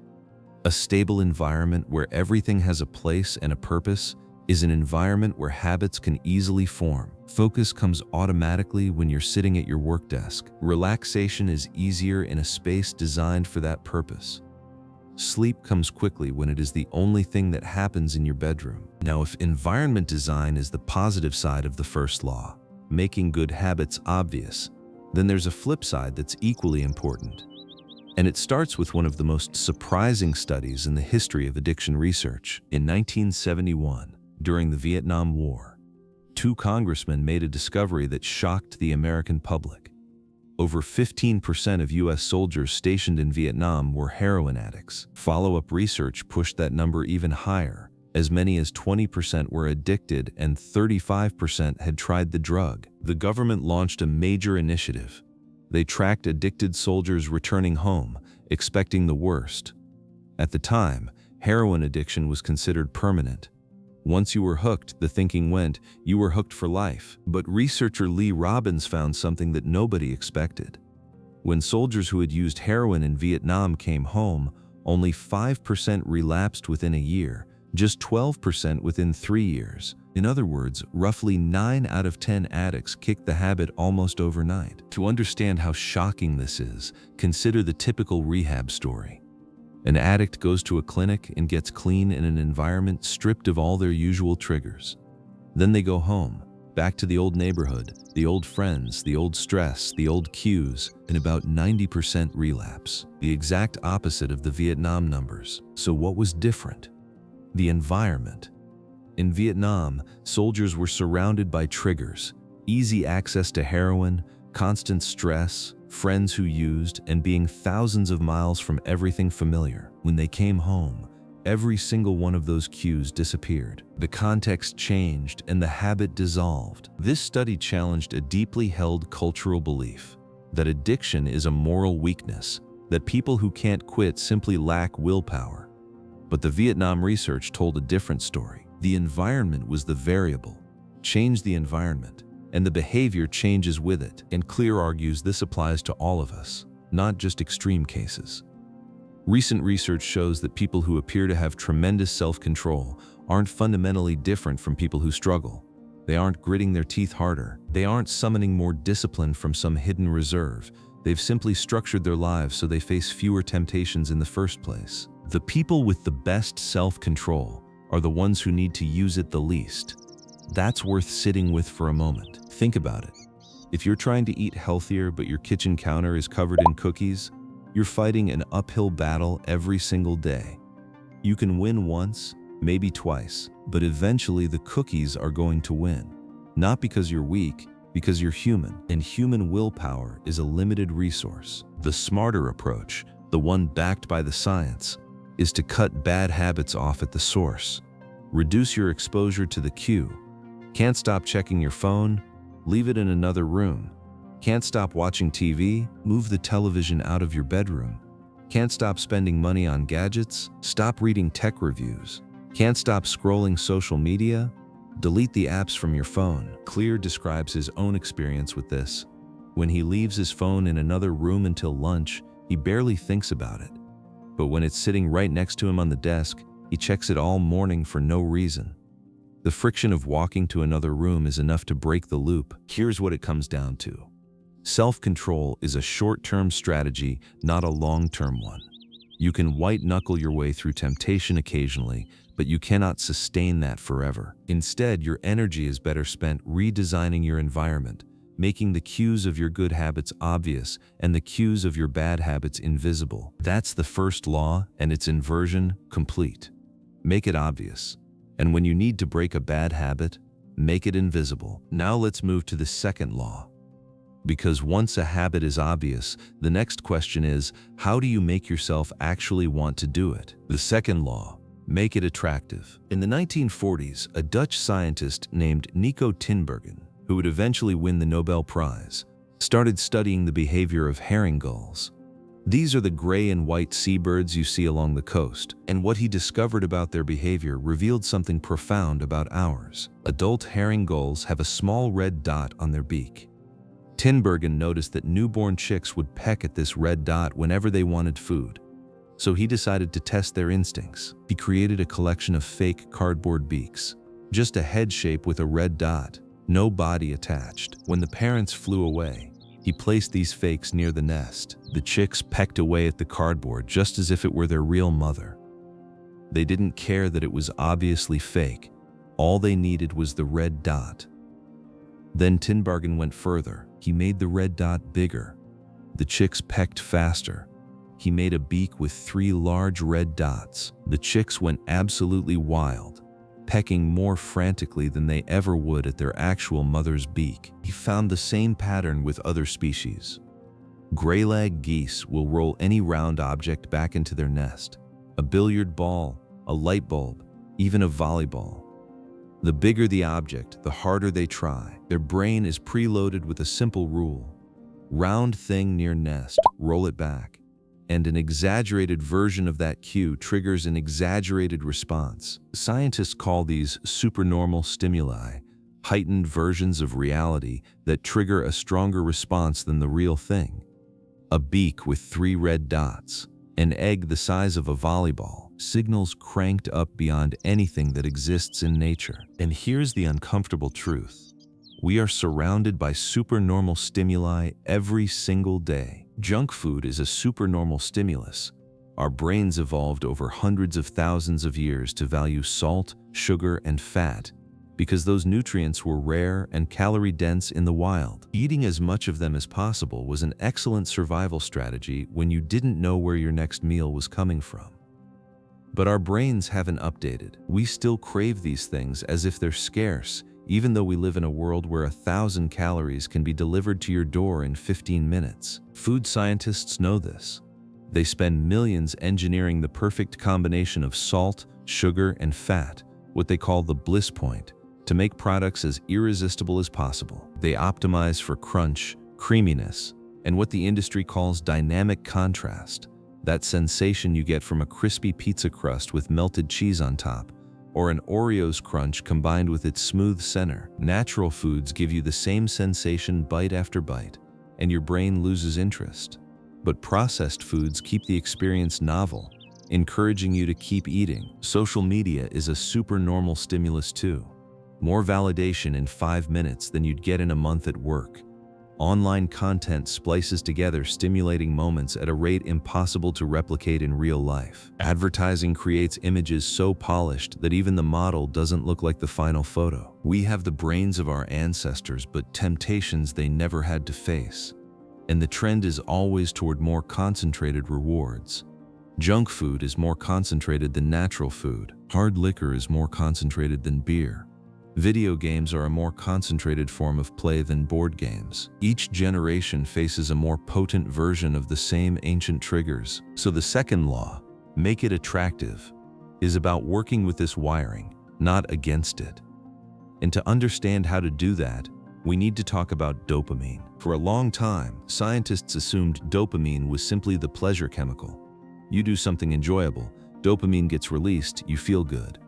A stable environment where everything has a place and a purpose is an environment where habits can easily form. Focus comes automatically when you're sitting at your work desk. Relaxation is easier in a space designed for that purpose. Sleep comes quickly when it is the only thing that happens in your bedroom. Now, if environment design is the positive side of the first law, making good habits obvious, then there's a flip side that's equally important. And it starts with one of the most surprising studies in the history of addiction research. In 1971, during the Vietnam War, 2 congressmen made a discovery that shocked the American public. Over 15% of U.S. soldiers stationed in Vietnam were heroin addicts. Follow-up research pushed that number even higher. As many as 20% were addicted and 35% had tried the drug. The government launched a major initiative. They tracked addicted soldiers returning home, expecting the worst. At the time, heroin addiction was considered permanent. Once you were hooked, the thinking went, you were hooked for life. But researcher Lee Robbins found something that nobody expected. When soldiers who had used heroin in Vietnam came home, only 5% relapsed within a year, just 12% within 3 years. In other words, roughly 9 out of 10 addicts kicked the habit almost overnight. To understand how shocking this is, consider the typical rehab story. An addict goes to a clinic and gets clean in an environment stripped of all their usual triggers. Then they go home, back to the old neighborhood, the old friends, the old stress, the old cues, and about 90% relapse. The exact opposite of the Vietnam numbers. So what was different? The environment. In Vietnam, soldiers were surrounded by triggers, easy access to heroin, constant stress, friends who used, and being thousands of miles from everything familiar. When they came home, every single one of those cues disappeared. The context changed and the habit dissolved. This study challenged a deeply held cultural belief that addiction is a moral weakness, that people who can't quit simply lack willpower. But the Vietnam research told a different story. The environment was the variable. Change the environment, and the behavior changes with it. And Clear argues this applies to all of us, not just extreme cases. Recent research shows that people who appear to have tremendous self-control aren't fundamentally different from people who struggle. They aren't gritting their teeth harder. They aren't summoning more discipline from some hidden reserve. They've simply structured their lives so they face fewer temptations in the first place. The people with the best self-control are the ones who need to use it the least. That's worth sitting with for a moment. Think about it. If you're trying to eat healthier but your kitchen counter is covered in cookies, you're fighting an uphill battle every single day. You can win once, maybe twice, but eventually the cookies are going to win. Not because you're weak, because you're human, and human willpower is a limited resource. The smarter approach, the one backed by the science, is to cut bad habits off at the source. Reduce your exposure to the cue. Can't stop checking your phone? Leave it in another room. Can't stop watching TV? Move the television out of your bedroom. Can't stop spending money on gadgets? Stop reading tech reviews. Can't stop scrolling social media? Delete the apps from your phone. Clear describes his own experience with this. When he leaves his phone in another room until lunch, he barely thinks about it. But when it's sitting right next to him on the desk, he checks it all morning for no reason. The friction of walking to another room is enough to break the loop. Here's what it comes down to. Self-control is a short-term strategy, not a long-term one. You can white-knuckle your way through temptation occasionally, but you cannot sustain that forever. Instead, your energy is better spent redesigning your environment, making the cues of your good habits obvious and the cues of your bad habits invisible. That's the first law, and its inversion complete. Make it obvious. And when you need to break a bad habit, make it invisible. Now let's move to the second law. Because once a habit is obvious, the next question is, how do you make yourself actually want to do it? The second law, make it attractive. In the 1940s, a Dutch scientist named Nico Tinbergen, who would eventually win the Nobel Prize, started studying the behavior of herring gulls. These are the gray and white seabirds you see along the coast, and what he discovered about their behavior revealed something profound about ours. Adult herring gulls have a small red dot on their beak. Tinbergen noticed that newborn chicks would peck at this red dot whenever they wanted food. So he decided to test their instincts. He created a collection of fake cardboard beaks, just a head shape with a red dot, no body attached. When the parents flew away, he placed these fakes near the nest. The chicks pecked away at the cardboard just as if it were their real mother. They didn't care that it was obviously fake. All they needed was the red dot. Then Tinbergen went further. He made the red dot bigger. The chicks pecked faster. He made a beak with 3 large red dots. The chicks went absolutely wild, pecking more frantically than they ever would at their actual mother's beak. He found the same pattern with other species. Greylag geese will roll any round object back into their nest. A billiard ball, a light bulb, even a volleyball. The bigger the object, the harder they try. Their brain is preloaded with a simple rule. Round thing near nest, roll it back. And an exaggerated version of that cue triggers an exaggerated response. Scientists call these supernormal stimuli, heightened versions of reality that trigger a stronger response than the real thing. A beak with 3 red dots, an egg the size of a volleyball, signals cranked up beyond anything that exists in nature. And here's the uncomfortable truth. We are surrounded by supernormal stimuli every single day. Junk food is a supernormal stimulus. Our brains evolved over hundreds of thousands of years to value salt, sugar, and fat because those nutrients were rare and calorie-dense in the wild. Eating as much of them as possible was an excellent survival strategy when you didn't know where your next meal was coming from. But our brains haven't updated. We still crave these things as if they're scarce, even though we live in a world where 1,000 calories can be delivered to your door in 15 minutes. Food scientists know this. They spend millions engineering the perfect combination of salt, sugar, and fat, what they call the bliss point, to make products as irresistible as possible. They optimize for crunch, creaminess, and what the industry calls dynamic contrast, that sensation you get from a crispy pizza crust with melted cheese on top, or an Oreo's crunch combined with its smooth center. Natural foods give you the same sensation bite after bite, and your brain loses interest. But processed foods keep the experience novel, encouraging you to keep eating. Social media is a supernormal stimulus too. More validation in 5 minutes than you'd get in a month at work. Online content splices together stimulating moments at a rate impossible to replicate in real life. Advertising creates images so polished that even the model doesn't look like the final photo. We have the brains of our ancestors, but temptations they never had to face. And the trend is always toward more concentrated rewards. Junk food is more concentrated than natural food. Hard liquor is more concentrated than beer. Video games are a more concentrated form of play than board games. Each generation faces a more potent version of the same ancient triggers. So the second law, make it attractive, is about working with this wiring, not against it. And to understand how to do that, we need to talk about dopamine. For a long time, scientists assumed dopamine was simply the pleasure chemical. You do something enjoyable, dopamine gets released, you feel good.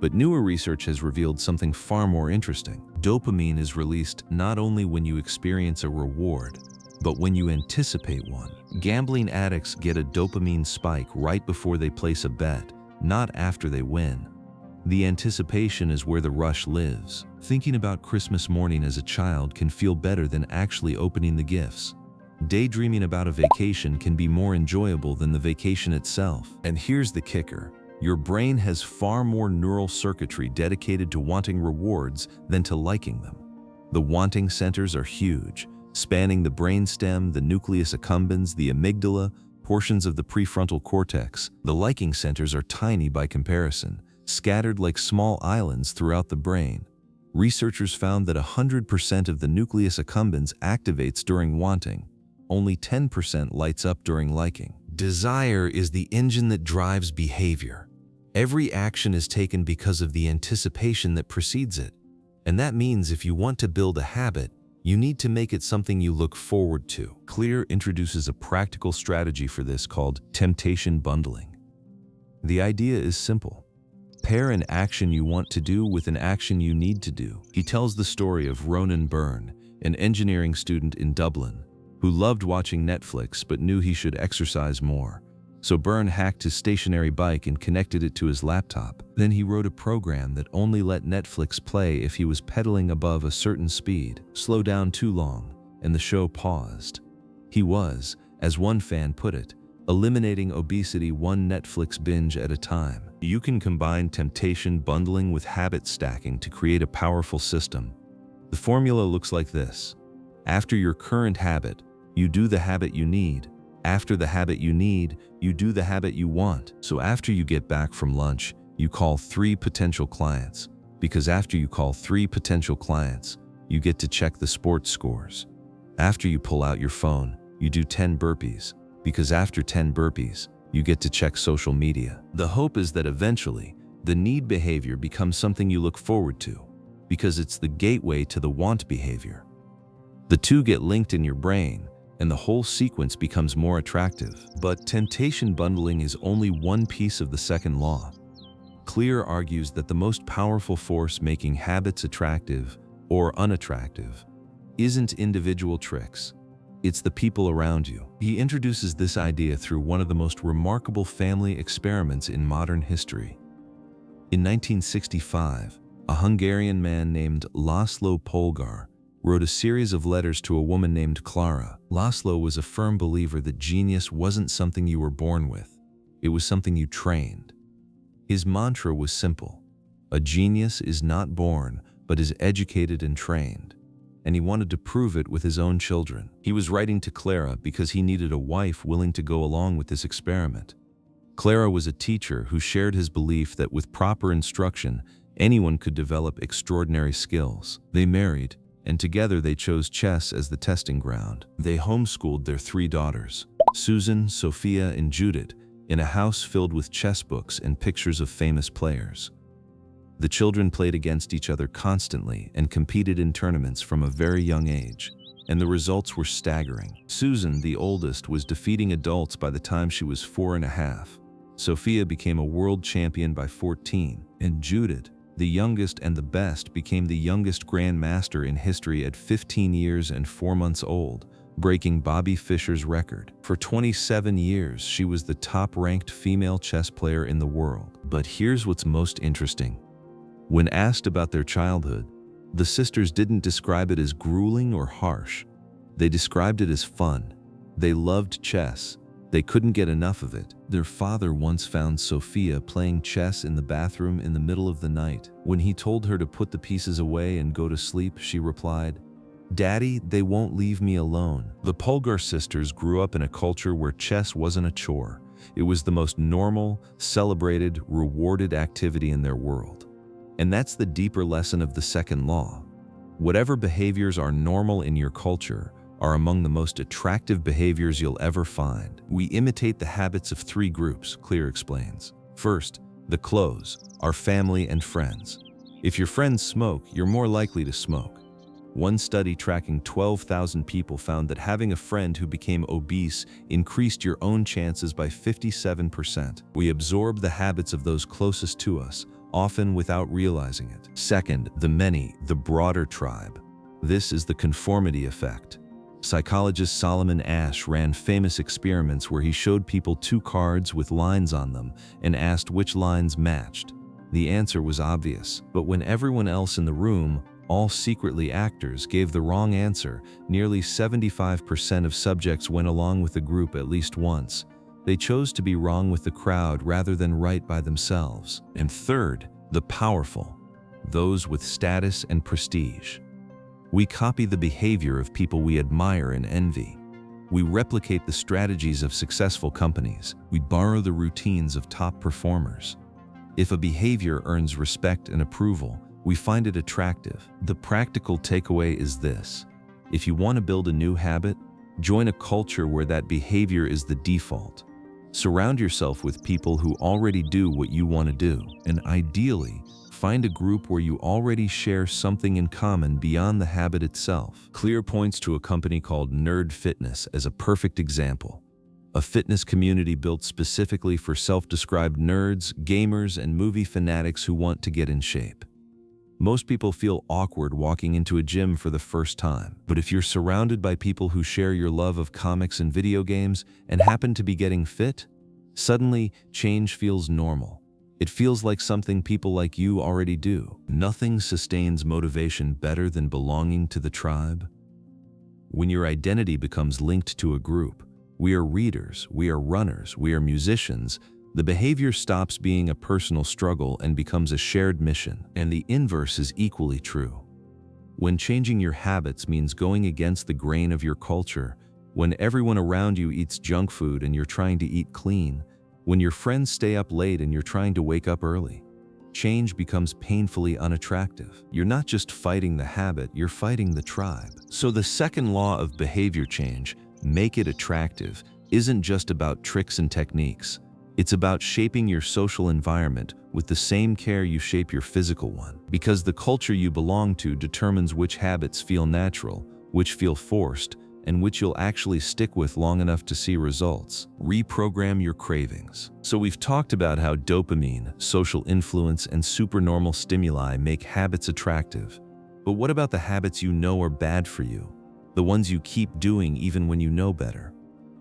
But newer research has revealed something far more interesting. Dopamine is released not only when you experience a reward, but when you anticipate one. Gambling addicts get a dopamine spike right before they place a bet, not after they win. The anticipation is where the rush lives. Thinking about Christmas morning as a child can feel better than actually opening the gifts. Daydreaming about a vacation can be more enjoyable than the vacation itself. And here's the kicker. Your brain has far more neural circuitry dedicated to wanting rewards than to liking them. The wanting centers are huge, spanning the brainstem, the nucleus accumbens, the amygdala, portions of the prefrontal cortex. The liking centers are tiny by comparison, scattered like small islands throughout the brain. Researchers found that 100% of the nucleus accumbens activates during wanting. Only 10% lights up during liking. Desire is the engine that drives behavior. Every action is taken because of the anticipation that precedes it. And that means if you want to build a habit, you need to make it something you look forward to. Clear introduces a practical strategy for this called temptation bundling. The idea is simple. Pair an action you want to do with an action you need to do. He tells the story of Ronan Byrne, an engineering student in Dublin, who loved watching Netflix but knew he should exercise more. So Byrne hacked his stationary bike and connected it to his laptop. Then he wrote a program that only let Netflix play if he was pedaling above a certain speed. Slow down too long, and the show paused. He was, as one fan put it, eliminating obesity one Netflix binge at a time. You can combine temptation bundling with habit stacking to create a powerful system. The formula looks like this. After your current habit, you do the habit you need. After the habit you need, you do the habit you want. So after you get back from lunch, you call 3 potential clients. Because after you call 3 potential clients, you get to check the sports scores. After you pull out your phone, you do 10 burpees. Because after 10 burpees, you get to check social media. The hope is that eventually, the need behavior becomes something you look forward to, because it's the gateway to the want behavior. The two get linked in your brain, and the whole sequence becomes more attractive. But temptation bundling is only one piece of the second law. Clear argues that the most powerful force making habits attractive or unattractive isn't individual tricks. It's the people around you. He introduces this idea through one of the most remarkable family experiments in modern history. In 1965, a Hungarian man named Laszlo Polgar wrote a series of letters to a woman named Clara. Laszlo was a firm believer that genius wasn't something you were born with. It was something you trained. His mantra was simple: a genius is not born, but is educated and trained. And he wanted to prove it with his own children. He was writing to Clara because he needed a wife willing to go along with this experiment. Clara was a teacher who shared his belief that with proper instruction, anyone could develop extraordinary skills. They married, and together they chose chess as the testing ground. They homeschooled their 3 daughters, Susan, Sophia, and Judith, in a house filled with chess books and pictures of famous players. The children played against each other constantly and competed in tournaments from a very young age, and the results were staggering. Susan, the oldest, was defeating adults by the time she was 4.5. Sophia became a world champion by 14, and Judith, the youngest and the best, became the youngest grandmaster in history at 15 years and 4 months old, breaking Bobby Fischer's record. For 27 years, she was the top-ranked female chess player in the world. But here's what's most interesting. When asked about their childhood, the sisters didn't describe it as grueling or harsh. They described it as fun. They loved chess. They couldn't get enough of it. Their father once found Sophia playing chess in the bathroom in the middle of the night. When he told her to put the pieces away and go to sleep, she replied, "Daddy, they won't leave me alone." The Polgar sisters grew up in a culture where chess wasn't a chore. It was the most normal, celebrated, rewarded activity in their world. And that's the deeper lesson of the second law. Whatever behaviors are normal in your culture are among the most attractive behaviors you'll ever find. We imitate the habits of 3 groups, Clear explains. First, the close, our family and friends. If your friends smoke, you're more likely to smoke. One study tracking 12,000 people found that having a friend who became obese increased your own chances by 57%. We absorb the habits of those closest to us, often without realizing it. Second, the many, the broader tribe. This is the conformity effect. Psychologist Solomon Asch ran famous experiments where he showed people 2 cards with lines on them and asked which lines matched. The answer was obvious, but when everyone else in the room, all secretly actors, gave the wrong answer, nearly 75% of subjects went along with the group at least once. They chose to be wrong with the crowd rather than right by themselves. And third, the powerful, those with status and prestige. We copy the behavior of people we admire and envy. We replicate the strategies of successful companies. We borrow the routines of top performers. If a behavior earns respect and approval, we find it attractive. The practical takeaway is this: if you want to build a new habit, join a culture where that behavior is the default. Surround yourself with people who already do what you want to do, and ideally, find a group where you already share something in common beyond the habit itself. Clear points to a company called Nerd Fitness as a perfect example. A fitness community built specifically for self-described nerds, gamers, and movie fanatics who want to get in shape. Most people feel awkward walking into a gym for the first time, but if you're surrounded by people who share your love of comics and video games and happen to be getting fit, suddenly change feels normal. It feels like something people like you already do. Nothing sustains motivation better than belonging to the tribe. When your identity becomes linked to a group, we are readers, we are runners, we are musicians, the behavior stops being a personal struggle and becomes a shared mission. And the inverse is equally true. When changing your habits means going against the grain of your culture, when everyone around you eats junk food and you're trying to eat clean, when your friends stay up late and you're trying to wake up early, change becomes painfully unattractive. You're not just fighting the habit, you're fighting the tribe. So the second law of behavior change, make it attractive, isn't just about tricks and techniques. It's about shaping your social environment with the same care you shape your physical one. Because the culture you belong to determines which habits feel natural, which feel forced, and which you'll actually stick with long enough to see results. Reprogram your cravings. So we've talked about how dopamine, social influence, and supernormal stimuli make habits attractive. But what about the habits you know are bad for you? The ones you keep doing even when you know better?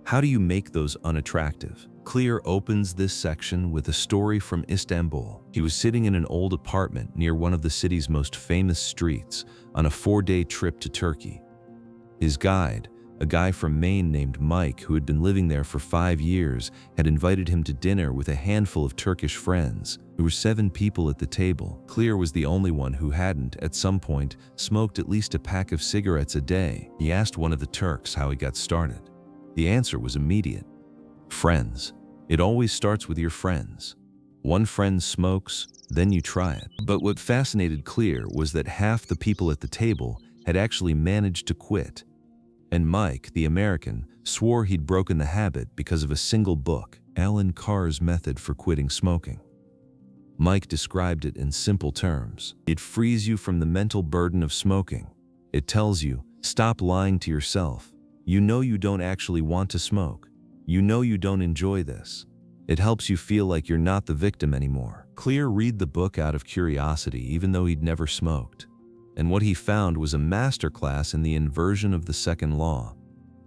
How do you make those unattractive? Clear opens this section with a story from Istanbul. He was sitting in an old apartment near one of the city's most famous streets on a 4-day trip to Turkey. His guide, A guy from Maine named Mike, who had been living there for 5 years, had invited him to dinner with a handful of Turkish friends. There were 7 people at the table. Clear was the only one who hadn't, at some point, smoked at least a pack of cigarettes a day. He asked one of the Turks how he got started. The answer was immediate. Friends. It always starts with your friends. One friend smokes, then you try it. But what fascinated Clear was that half the people at the table had actually managed to quit. And Mike, the American, swore he'd broken the habit because of a single book, Alan Carr's Method for Quitting Smoking. Mike described it in simple terms. It frees you from the mental burden of smoking. It tells you, stop lying to yourself. You know you don't actually want to smoke. You know you don't enjoy this. It helps you feel like you're not the victim anymore. Clear read the book out of curiosity, even though he'd never smoked. And what he found was a masterclass in the inversion of the second law.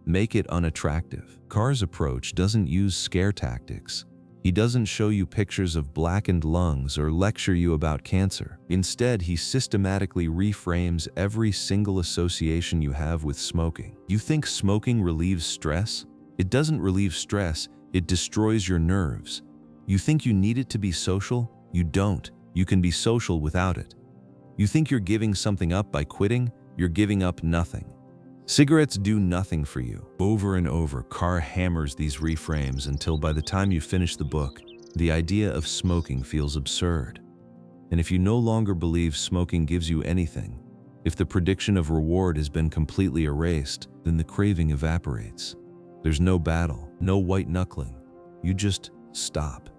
Make it unattractive. Carr's approach doesn't use scare tactics. He doesn't show you pictures of blackened lungs or lecture you about cancer. Instead, he systematically reframes every single association you have with smoking. You think smoking relieves stress? It doesn't relieve stress, it destroys your nerves. You think you need it to be social? You don't. You can be social without it. You think you're giving something up by quitting? You're giving up nothing. Cigarettes do nothing for you. Over and over, Carr hammers these reframes until by the time you finish the book, the idea of smoking feels absurd. And if you no longer believe smoking gives you anything, if the prediction of reward has been completely erased, then the craving evaporates. There's no battle, no white knuckling. You just stop.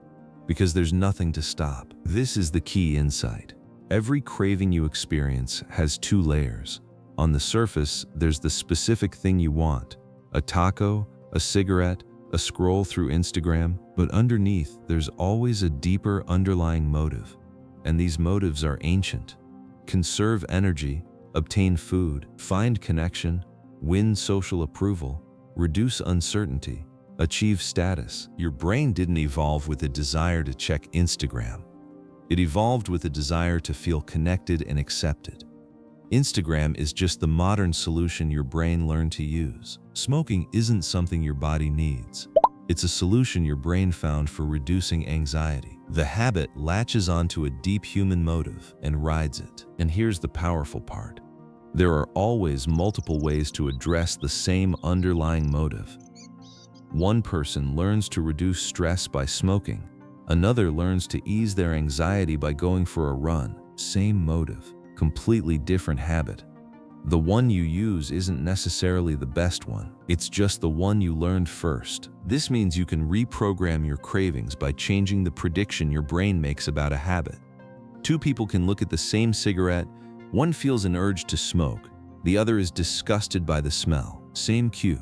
Because there's nothing to stop. This is the key insight. Every craving you experience has 2 layers. On the surface, there's the specific thing you want, a taco, a cigarette, a scroll through Instagram, but underneath, there's always a deeper underlying motive. And these motives are ancient. Conserve energy, obtain food, find connection, win social approval, reduce uncertainty, achieve status. Your brain didn't evolve with a desire to check Instagram. It evolved with a desire to feel connected and accepted. Instagram is just the modern solution your brain learned to use. Smoking isn't something your body needs. It's a solution your brain found for reducing anxiety. The habit latches onto a deep human motive and rides it. And here's the powerful part. There are always multiple ways to address the same underlying motive. One person learns to reduce stress by smoking. Another learns to ease their anxiety by going for a run. Same motive, completely different habit. The one you use isn't necessarily the best one. It's just the one you learned first. This means you can reprogram your cravings by changing the prediction your brain makes about a habit. 2 people can look at the same cigarette. One feels an urge to smoke. The other is disgusted by the smell. Same cue.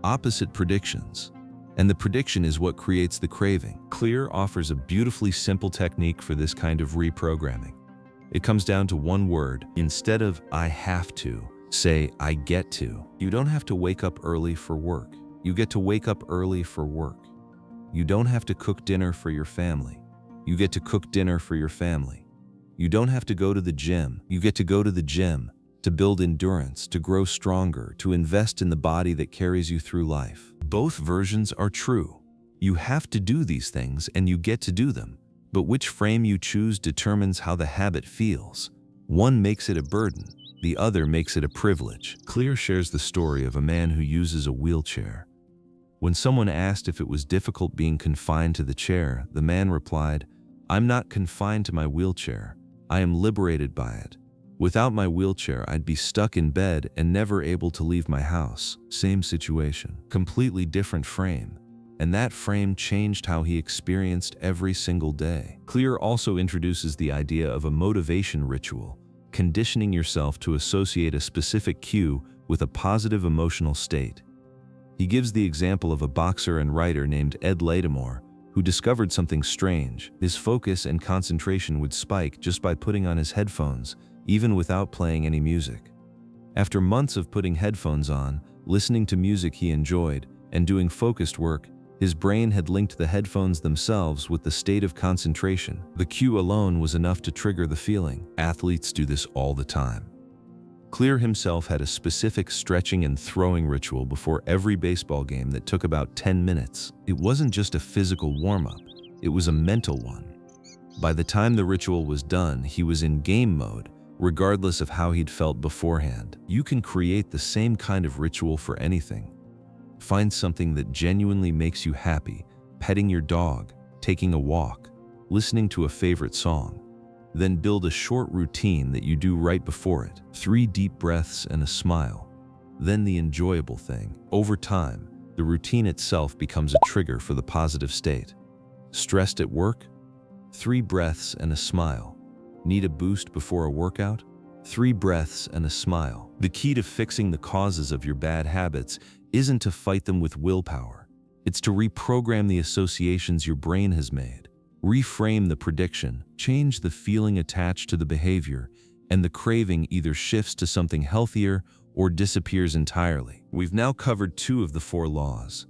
Opposite predictions. And the prediction is what creates the craving. Clear offers a beautifully simple technique for this kind of reprogramming. It comes down to one word. Instead of I have to, say I get to. You don't have to wake up early for work. You get to wake up early for work. You don't have to cook dinner for your family. You get to cook dinner for your family. You don't have to go to the gym. You get to go to the gym to build endurance, to grow stronger, to invest in the body that carries you through life. Both versions are true. You have to do these things and you get to do them. But which frame you choose determines how the habit feels. One makes it a burden, the other makes it a privilege. Clear shares the story of a man who uses a wheelchair. When someone asked if it was difficult being confined to the chair, the man replied, "I'm not confined to my wheelchair. I am liberated by it. Without my wheelchair, I'd be stuck in bed and never able to leave my house." Same situation, completely different frame. And that frame changed how he experienced every single day. Clear also introduces the idea of a motivation ritual, conditioning yourself to associate a specific cue with a positive emotional state. He gives the example of a boxer and writer named Ed Latimore, who discovered something strange. His focus and concentration would spike just by putting on his headphones, even without playing any music. After months of putting headphones on, listening to music he enjoyed, and doing focused work, his brain had linked the headphones themselves with the state of concentration. The cue alone was enough to trigger the feeling. Athletes do this all the time. Clear himself had a specific stretching and throwing ritual before every baseball game that took about 10 minutes. It wasn't just a physical warm-up, it was a mental one. By the time the ritual was done, he was in game mode, regardless of how he'd felt beforehand. You can create the same kind of ritual for anything. Find something that genuinely makes you happy, petting your dog, taking a walk, listening to a favorite song. Then build a short routine that you do right before it. 3 deep breaths and a smile. Then the enjoyable thing. Over time, the routine itself becomes a trigger for the positive state. Stressed at work? 3 breaths and a smile. Need a boost before a workout? 3 breaths and a smile. The key to fixing the causes of your bad habits isn't to fight them with willpower. It's to reprogram the associations your brain has made. Reframe the prediction, change the feeling attached to the behavior, and the craving either shifts to something healthier or disappears entirely. We've now covered 2 of the 4 laws.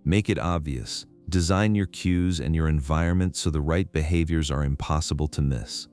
Make it obvious. Design your cues and your environment so the right behaviors are impossible to miss.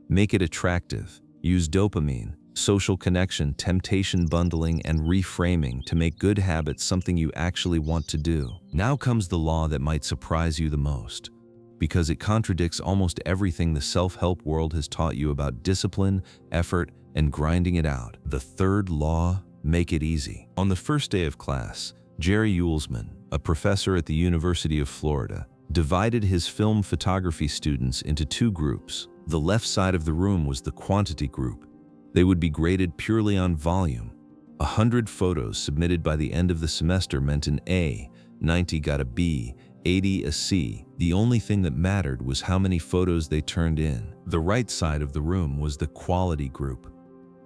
Make it attractive. Use dopamine, social connection, temptation bundling, and reframing to make good habits something you actually want to do. Now comes the law that might surprise you the most, because it contradicts almost everything the self-help world has taught you about discipline, effort, and grinding it out. The 3rd law, make it easy. On the first day of class, Jerry Uelsman, a professor at the University of Florida, divided his film photography students into 2 groups. The left side of the room was the quantity group. They would be graded purely on volume. 100 photos submitted by the end of the semester meant an A, 90 got a B, 80 a C. The only thing that mattered was how many photos they turned in. The right side of the room was the quality group.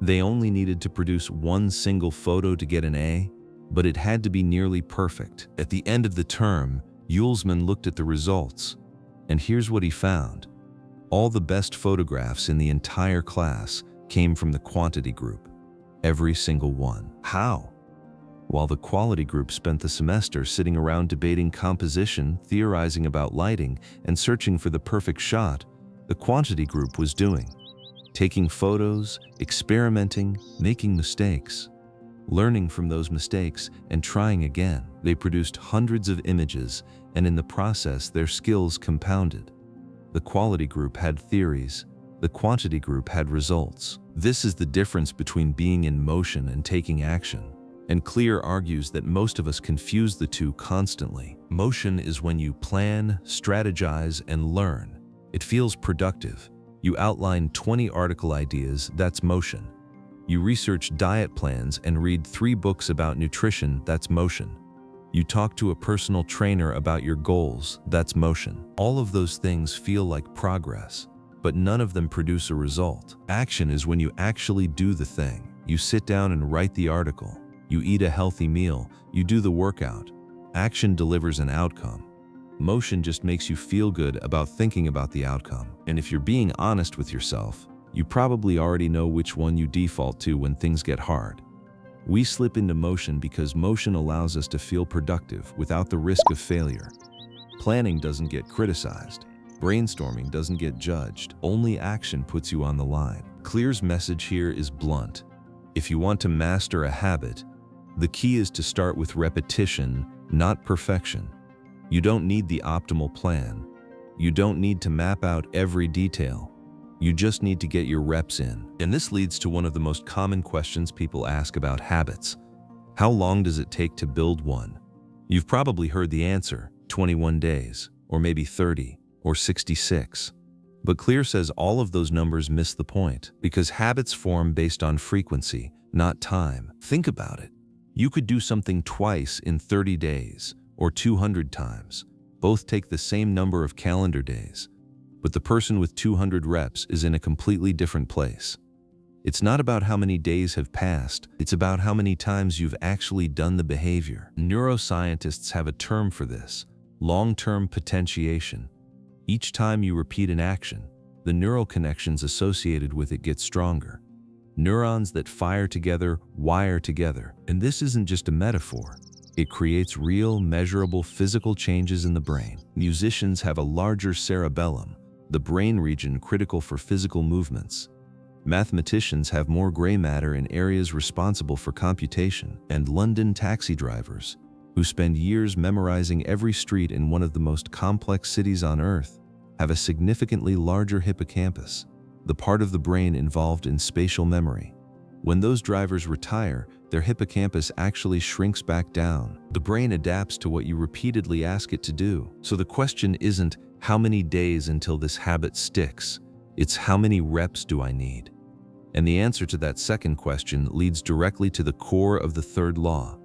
They only needed to produce 1 single photo to get an A, but it had to be nearly perfect. At the end of the term, Uelsman looked at the results, and here's what he found. All the best photographs in the entire class came from the quantity group. Every single one. How? While the quality group spent the semester sitting around debating composition, theorizing about lighting, and searching for the perfect shot, the quantity group was taking photos, experimenting, making mistakes, learning from those mistakes, and trying again. They produced hundreds of images, and in the process, their skills compounded. The quality group had theories, the quantity group had results. This is the difference between being in motion and taking action. And Clear argues that most of us confuse the 2 constantly. Motion is when you plan, strategize, and learn. It feels productive. You outline 20 article ideas, that's motion. You research diet plans and read 3 books about nutrition, that's motion. You talk to a personal trainer about your goals, that's motion. All of those things feel like progress, but none of them produce a result. Action is when you actually do the thing. You sit down and write the article. You eat a healthy meal. You do the workout. Action delivers an outcome. Motion just makes you feel good about thinking about the outcome. And if you're being honest with yourself, you probably already know which one you default to when things get hard. We slip into motion because motion allows us to feel productive without the risk of failure. Planning doesn't get criticized. Brainstorming doesn't get judged. Only action puts you on the line. Clear's message here is blunt. If you want to master a habit, the key is to start with repetition, not perfection. You don't need the optimal plan. You don't need to map out every detail. You just need to get your reps in. And this leads to one of the most common questions people ask about habits. How long does it take to build one? You've probably heard the answer, 21 days, or maybe 30, or 66. But Clear says all of those numbers miss the point, because habits form based on frequency, not time. Think about it. You could do something twice in 30 days, or 200 times. Both take the same number of calendar days. But the person with 200 reps is in a completely different place. It's not about how many days have passed, it's about how many times you've actually done the behavior. Neuroscientists have a term for this, long-term potentiation. Each time you repeat an action, the neural connections associated with it get stronger. Neurons that fire together wire together. And this isn't just a metaphor. It creates real, measurable physical changes in the brain. Musicians have a larger cerebellum, the brain region critical for physical movements. Mathematicians have more gray matter in areas responsible for computation, and London taxi drivers, who spend years memorizing every street in one of the most complex cities on Earth, have a significantly larger hippocampus, the part of the brain involved in spatial memory. When those drivers retire, their hippocampus actually shrinks back down. The brain adapts to what you repeatedly ask it to do. So the question isn't how many days until this habit sticks, it's how many reps do I need? And the answer to that second question leads directly to the core of the third law.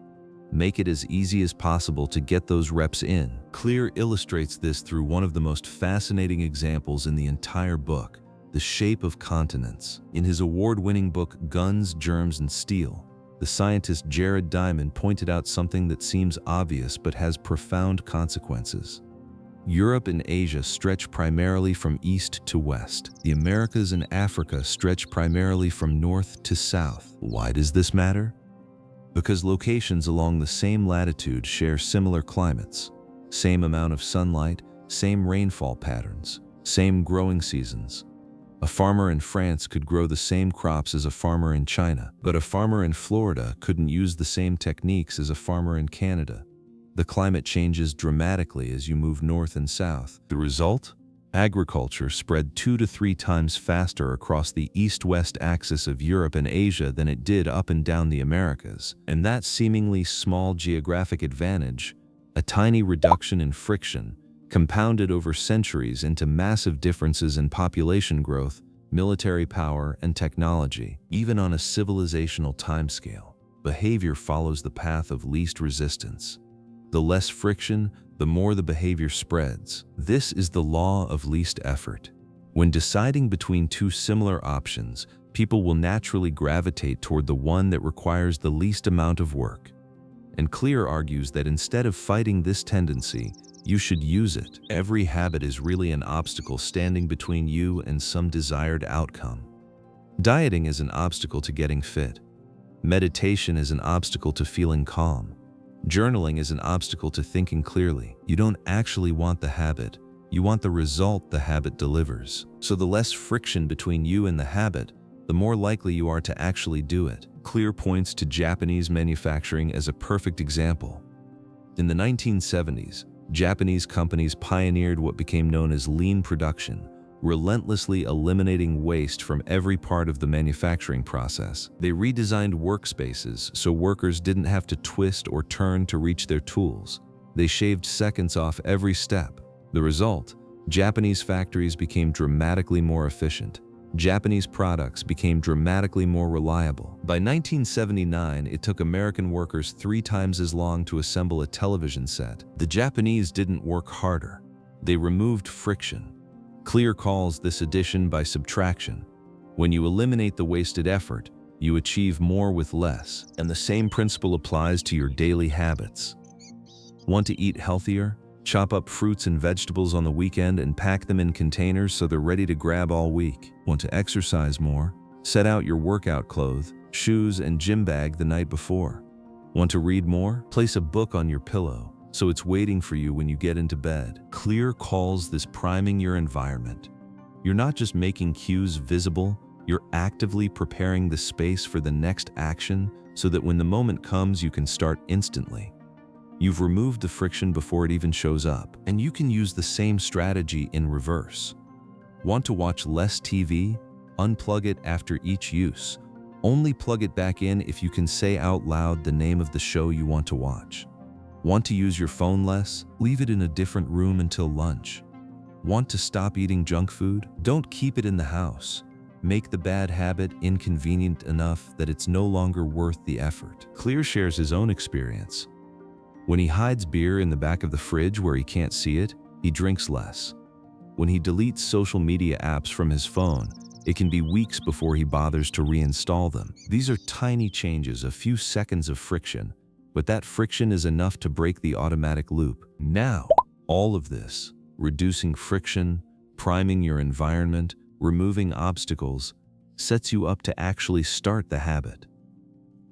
Make it as easy as possible to get those reps in. Clear illustrates this through one of the most fascinating examples in the entire book, the shape of continents. In his award-winning book, Guns, Germs, and Steel, the scientist Jared Diamond pointed out something that seems obvious but has profound consequences. Europe and Asia stretch primarily from east to west. The Americas and Africa stretch primarily from north to south. Why does this matter? Because locations along the same latitude share similar climates, same amount of sunlight, same rainfall patterns, same growing seasons. A farmer in France could grow the same crops as a farmer in China, but a farmer in Florida couldn't use the same techniques as a farmer in Canada. The climate changes dramatically as you move north and south. The result? Agriculture spread 2 to 3 times faster across the east-west axis of Europe and Asia than it did up and down the Americas. And that seemingly small geographic advantage, a tiny reduction in friction, compounded over centuries into massive differences in population growth, military power, and technology. Even on a civilizational timescale, behavior follows the path of least resistance. The less friction, the more the behavior spreads. This is the law of least effort. When deciding between two similar options, people will naturally gravitate toward the one that requires the least amount of work. And Clear argues that instead of fighting this tendency, you should use it. Every habit is really an obstacle standing between you and some desired outcome. Dieting is an obstacle to getting fit. Meditation is an obstacle to feeling calm. Journaling is an obstacle to thinking clearly. You don't actually want the habit, you want the result the habit delivers. So the less friction between you and the habit, the more likely you are to actually do it. Clear points to Japanese manufacturing as a perfect example. In the 1970s, Japanese companies pioneered what became known as lean production, relentlessly eliminating waste from every part of the manufacturing process. They redesigned workspaces so workers didn't have to twist or turn to reach their tools. They shaved seconds off every step. The result? Japanese factories became dramatically more efficient. Japanese products became dramatically more reliable. By 1979, it took American workers 3 times as long to assemble a television set. The Japanese didn't work harder. They removed friction. Clear calls this addition by subtraction. When you eliminate the wasted effort, you achieve more with less. And the same principle applies to your daily habits. Want to eat healthier? Chop up fruits and vegetables on the weekend and pack them in containers so they're ready to grab all week. Want to exercise more? Set out your workout clothes, shoes, and gym bag the night before. Want to read more? Place a book on your pillow so it's waiting for you when you get into bed. Clear calls this priming your environment. You're not just making cues visible, you're actively preparing the space for the next action so that when the moment comes, you can start instantly. You've removed the friction before it even shows up, and you can use the same strategy in reverse. Want to watch less TV? Unplug it after each use. Only plug it back in if you can say out loud the name of the show you want to watch. Want to use your phone less? Leave it in a different room until lunch. Want to stop eating junk food? Don't keep it in the house. Make the bad habit inconvenient enough that it's no longer worth the effort. Clear shares his own experience. When he hides beer in the back of the fridge where he can't see it, he drinks less. When he deletes social media apps from his phone, it can be weeks before he bothers to reinstall them. These are tiny changes, a few seconds of friction, but that friction is enough to break the automatic loop. Now, all of this, reducing friction, priming your environment, removing obstacles, sets you up to actually start the habit.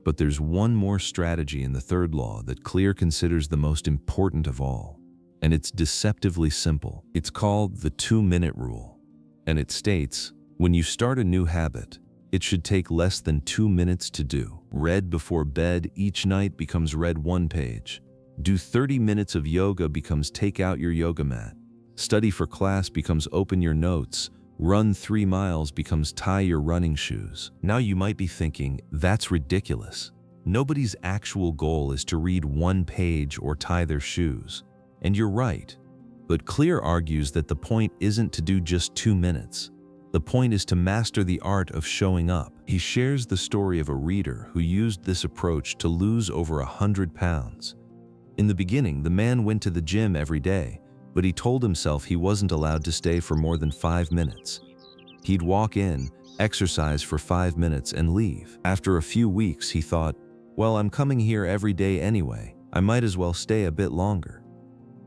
But there's one more strategy in the third law that Clear considers the most important of all, and it's deceptively simple. It's called the 2-minute rule, and it states, when you start a new habit, It should take less than 2 minutes to do. Read before bed each night becomes read 1 page. Do 30 minutes of yoga becomes take out your yoga mat. Study for class becomes open your notes. Run 3 miles becomes tie your running shoes. Now you might be thinking, that's ridiculous. Nobody's actual goal is to read 1 page or tie their shoes. And you're right. But Clear argues that the point isn't to do just 2 minutes. The point is to master the art of showing up. He shares the story of a reader who used this approach to lose over 100 pounds. In the beginning, the man went to the gym every day, but he told himself he wasn't allowed to stay for more than 5 minutes. He'd walk in, exercise for 5 minutes, and leave. After a few weeks, he thought, well, I'm coming here every day anyway. I might as well stay a bit longer.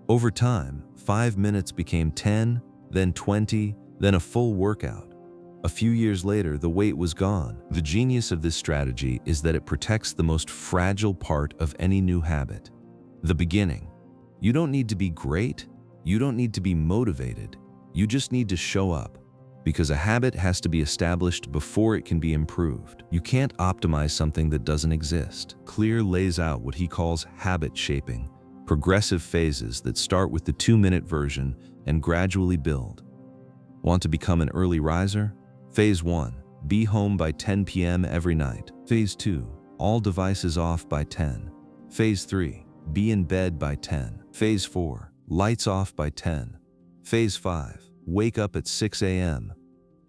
Over time, 5 minutes became 10, then 20, then a full workout. A few years later, the weight was gone. The genius of this strategy is that it protects the most fragile part of any new habit, the beginning. You don't need to be great. You don't need to be motivated. You just need to show up, because a habit has to be established before it can be improved. You can't optimize something that doesn't exist. Clear lays out what he calls habit shaping, progressive phases that start with the 2-minute version and gradually build. Want to become an early riser? Phase 1, be home by 10 p.m. every night. Phase 2, all devices off by 10. Phase 3, be in bed by 10. Phase 4, lights off by 10. Phase 5, wake up at 6 a.m.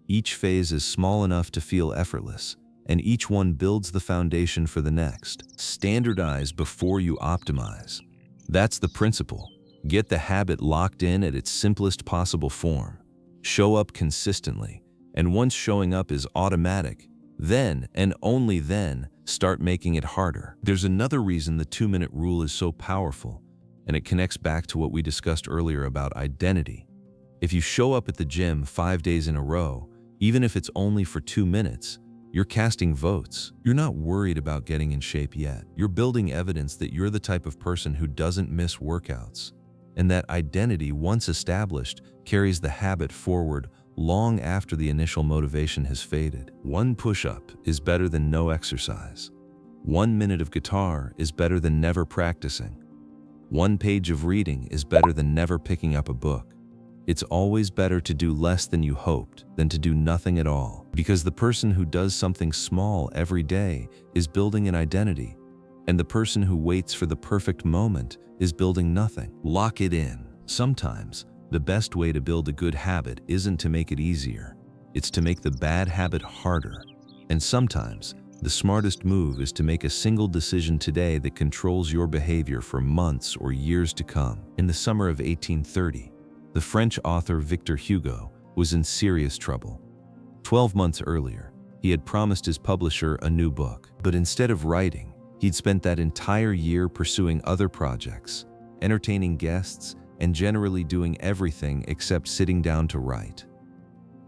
Each phase is small enough to feel effortless, and each one builds the foundation for the next. Standardize before you optimize. That's the principle. Get the habit locked in at its simplest possible form. Show up consistently, and once showing up is automatic, then, and only then, start making it harder. There's another reason the 2-minute rule is so powerful, and it connects back to what we discussed earlier about identity. If you show up at the gym 5 days in a row, even if it's only for 2 minutes, you're casting votes. You're not worried about getting in shape yet. You're building evidence that you're the type of person who doesn't miss workouts. And that identity, once established, carries the habit forward long after the initial motivation has faded. 1 push-up is better than no exercise. 1 minute of guitar is better than never practicing. 1 page of reading is better than never picking up a book. It's always better to do less than you hoped than to do nothing at all, because the person who does something small every day is building an identity, and the person who waits for the perfect moment is building nothing. Lock it in. Sometimes, the best way to build a good habit isn't to make it easier. It's to make the bad habit harder. And sometimes, the smartest move is to make a single decision today that controls your behavior for months or years to come. In the summer of 1830, the French author Victor Hugo was in serious trouble. 12 months earlier, he had promised his publisher a new book, but instead of writing, he'd spent that entire year pursuing other projects, entertaining guests, and generally doing everything except sitting down to write.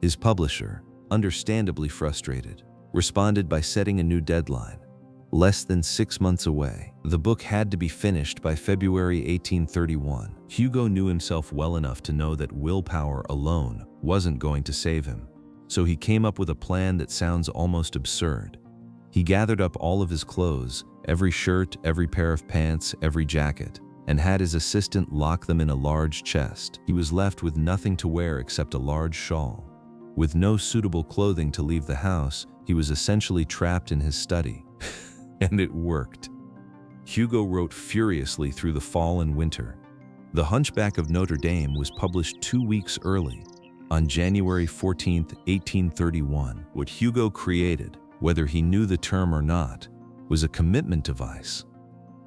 His publisher, understandably frustrated, responded by setting a new deadline, less than 6 months away. The book had to be finished by February 1831. Hugo knew himself well enough to know that willpower alone wasn't going to save him, so he came up with a plan that sounds almost absurd. He gathered up all of his clothes, every shirt, every pair of pants, every jacket, and had his assistant lock them in a large chest. He was left with nothing to wear except a large shawl. With no suitable clothing to leave the house, he was essentially trapped in his study. And it worked. Hugo wrote furiously through the fall and winter. The Hunchback of Notre Dame was published 2 weeks early, on January 14, 1831. What Hugo created, whether he knew the term or not, was a commitment device.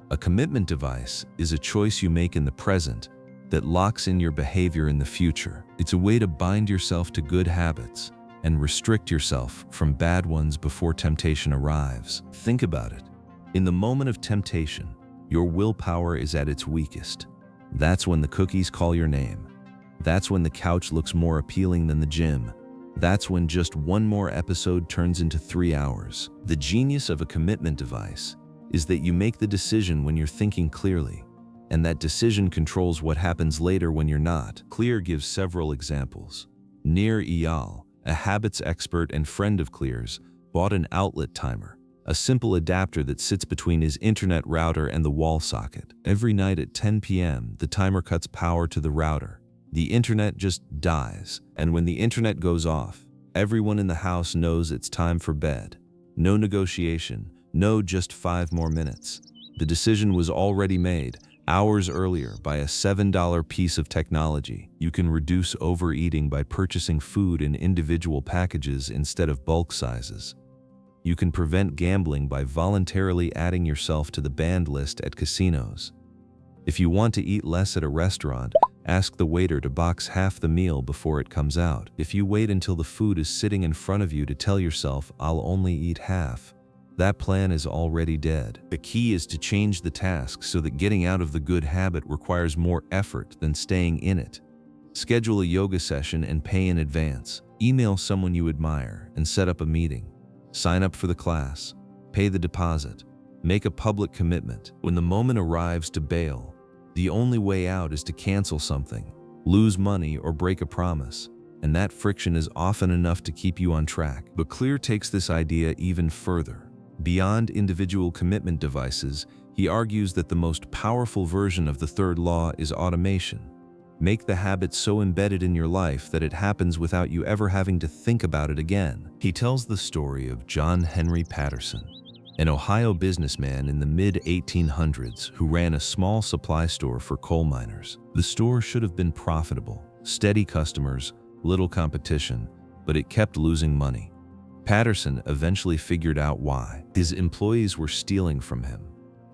A commitment device is a choice you make in the present that locks in your behavior in the future. It's a way to bind yourself to good habits and restrict yourself from bad ones before temptation arrives. Think about it. In the moment of temptation, your willpower is at its weakest. That's when the cookies call your name. That's when the couch looks more appealing than the gym. That's when just one more episode turns into 3 hours. The genius of a commitment device is that you make the decision when you're thinking clearly, and that decision controls what happens later when you're not. Clear gives several examples. Nir Eyal, a habits expert and friend of Clear's, bought an outlet timer, a simple adapter that sits between his internet router and the wall socket. Every night at 10 p.m., the timer cuts power to the router. The internet just dies, and when the internet goes off, everyone in the house knows it's time for bed. No negotiation, no just 5 more minutes. The decision was already made hours earlier by a $7 piece of technology. You can reduce overeating by purchasing food in individual packages instead of bulk sizes. You can prevent gambling by voluntarily adding yourself to the banned list at casinos. If you want to eat less at a restaurant, ask the waiter to box half the meal before it comes out. If you wait until the food is sitting in front of you to tell yourself, "I'll only eat half," that plan is already dead. The key is to change the task so that getting out of the good habit requires more effort than staying in it. Schedule a yoga session and pay in advance. Email someone you admire and set up a meeting. Sign up for the class. Pay the deposit. Make a public commitment. When the moment arrives to bail, the only way out is to cancel something, lose money, or break a promise. And that friction is often enough to keep you on track. But Clear takes this idea even further. Beyond individual commitment devices, he argues that the most powerful version of the third law is automation. Make the habit so embedded in your life that it happens without you ever having to think about it again. He tells the story of John Henry Patterson, an Ohio businessman in the mid-1800s who ran a small supply store for coal miners. The store should have been profitable, steady customers, little competition, but it kept losing money. Patterson eventually figured out why. His employees were stealing from him.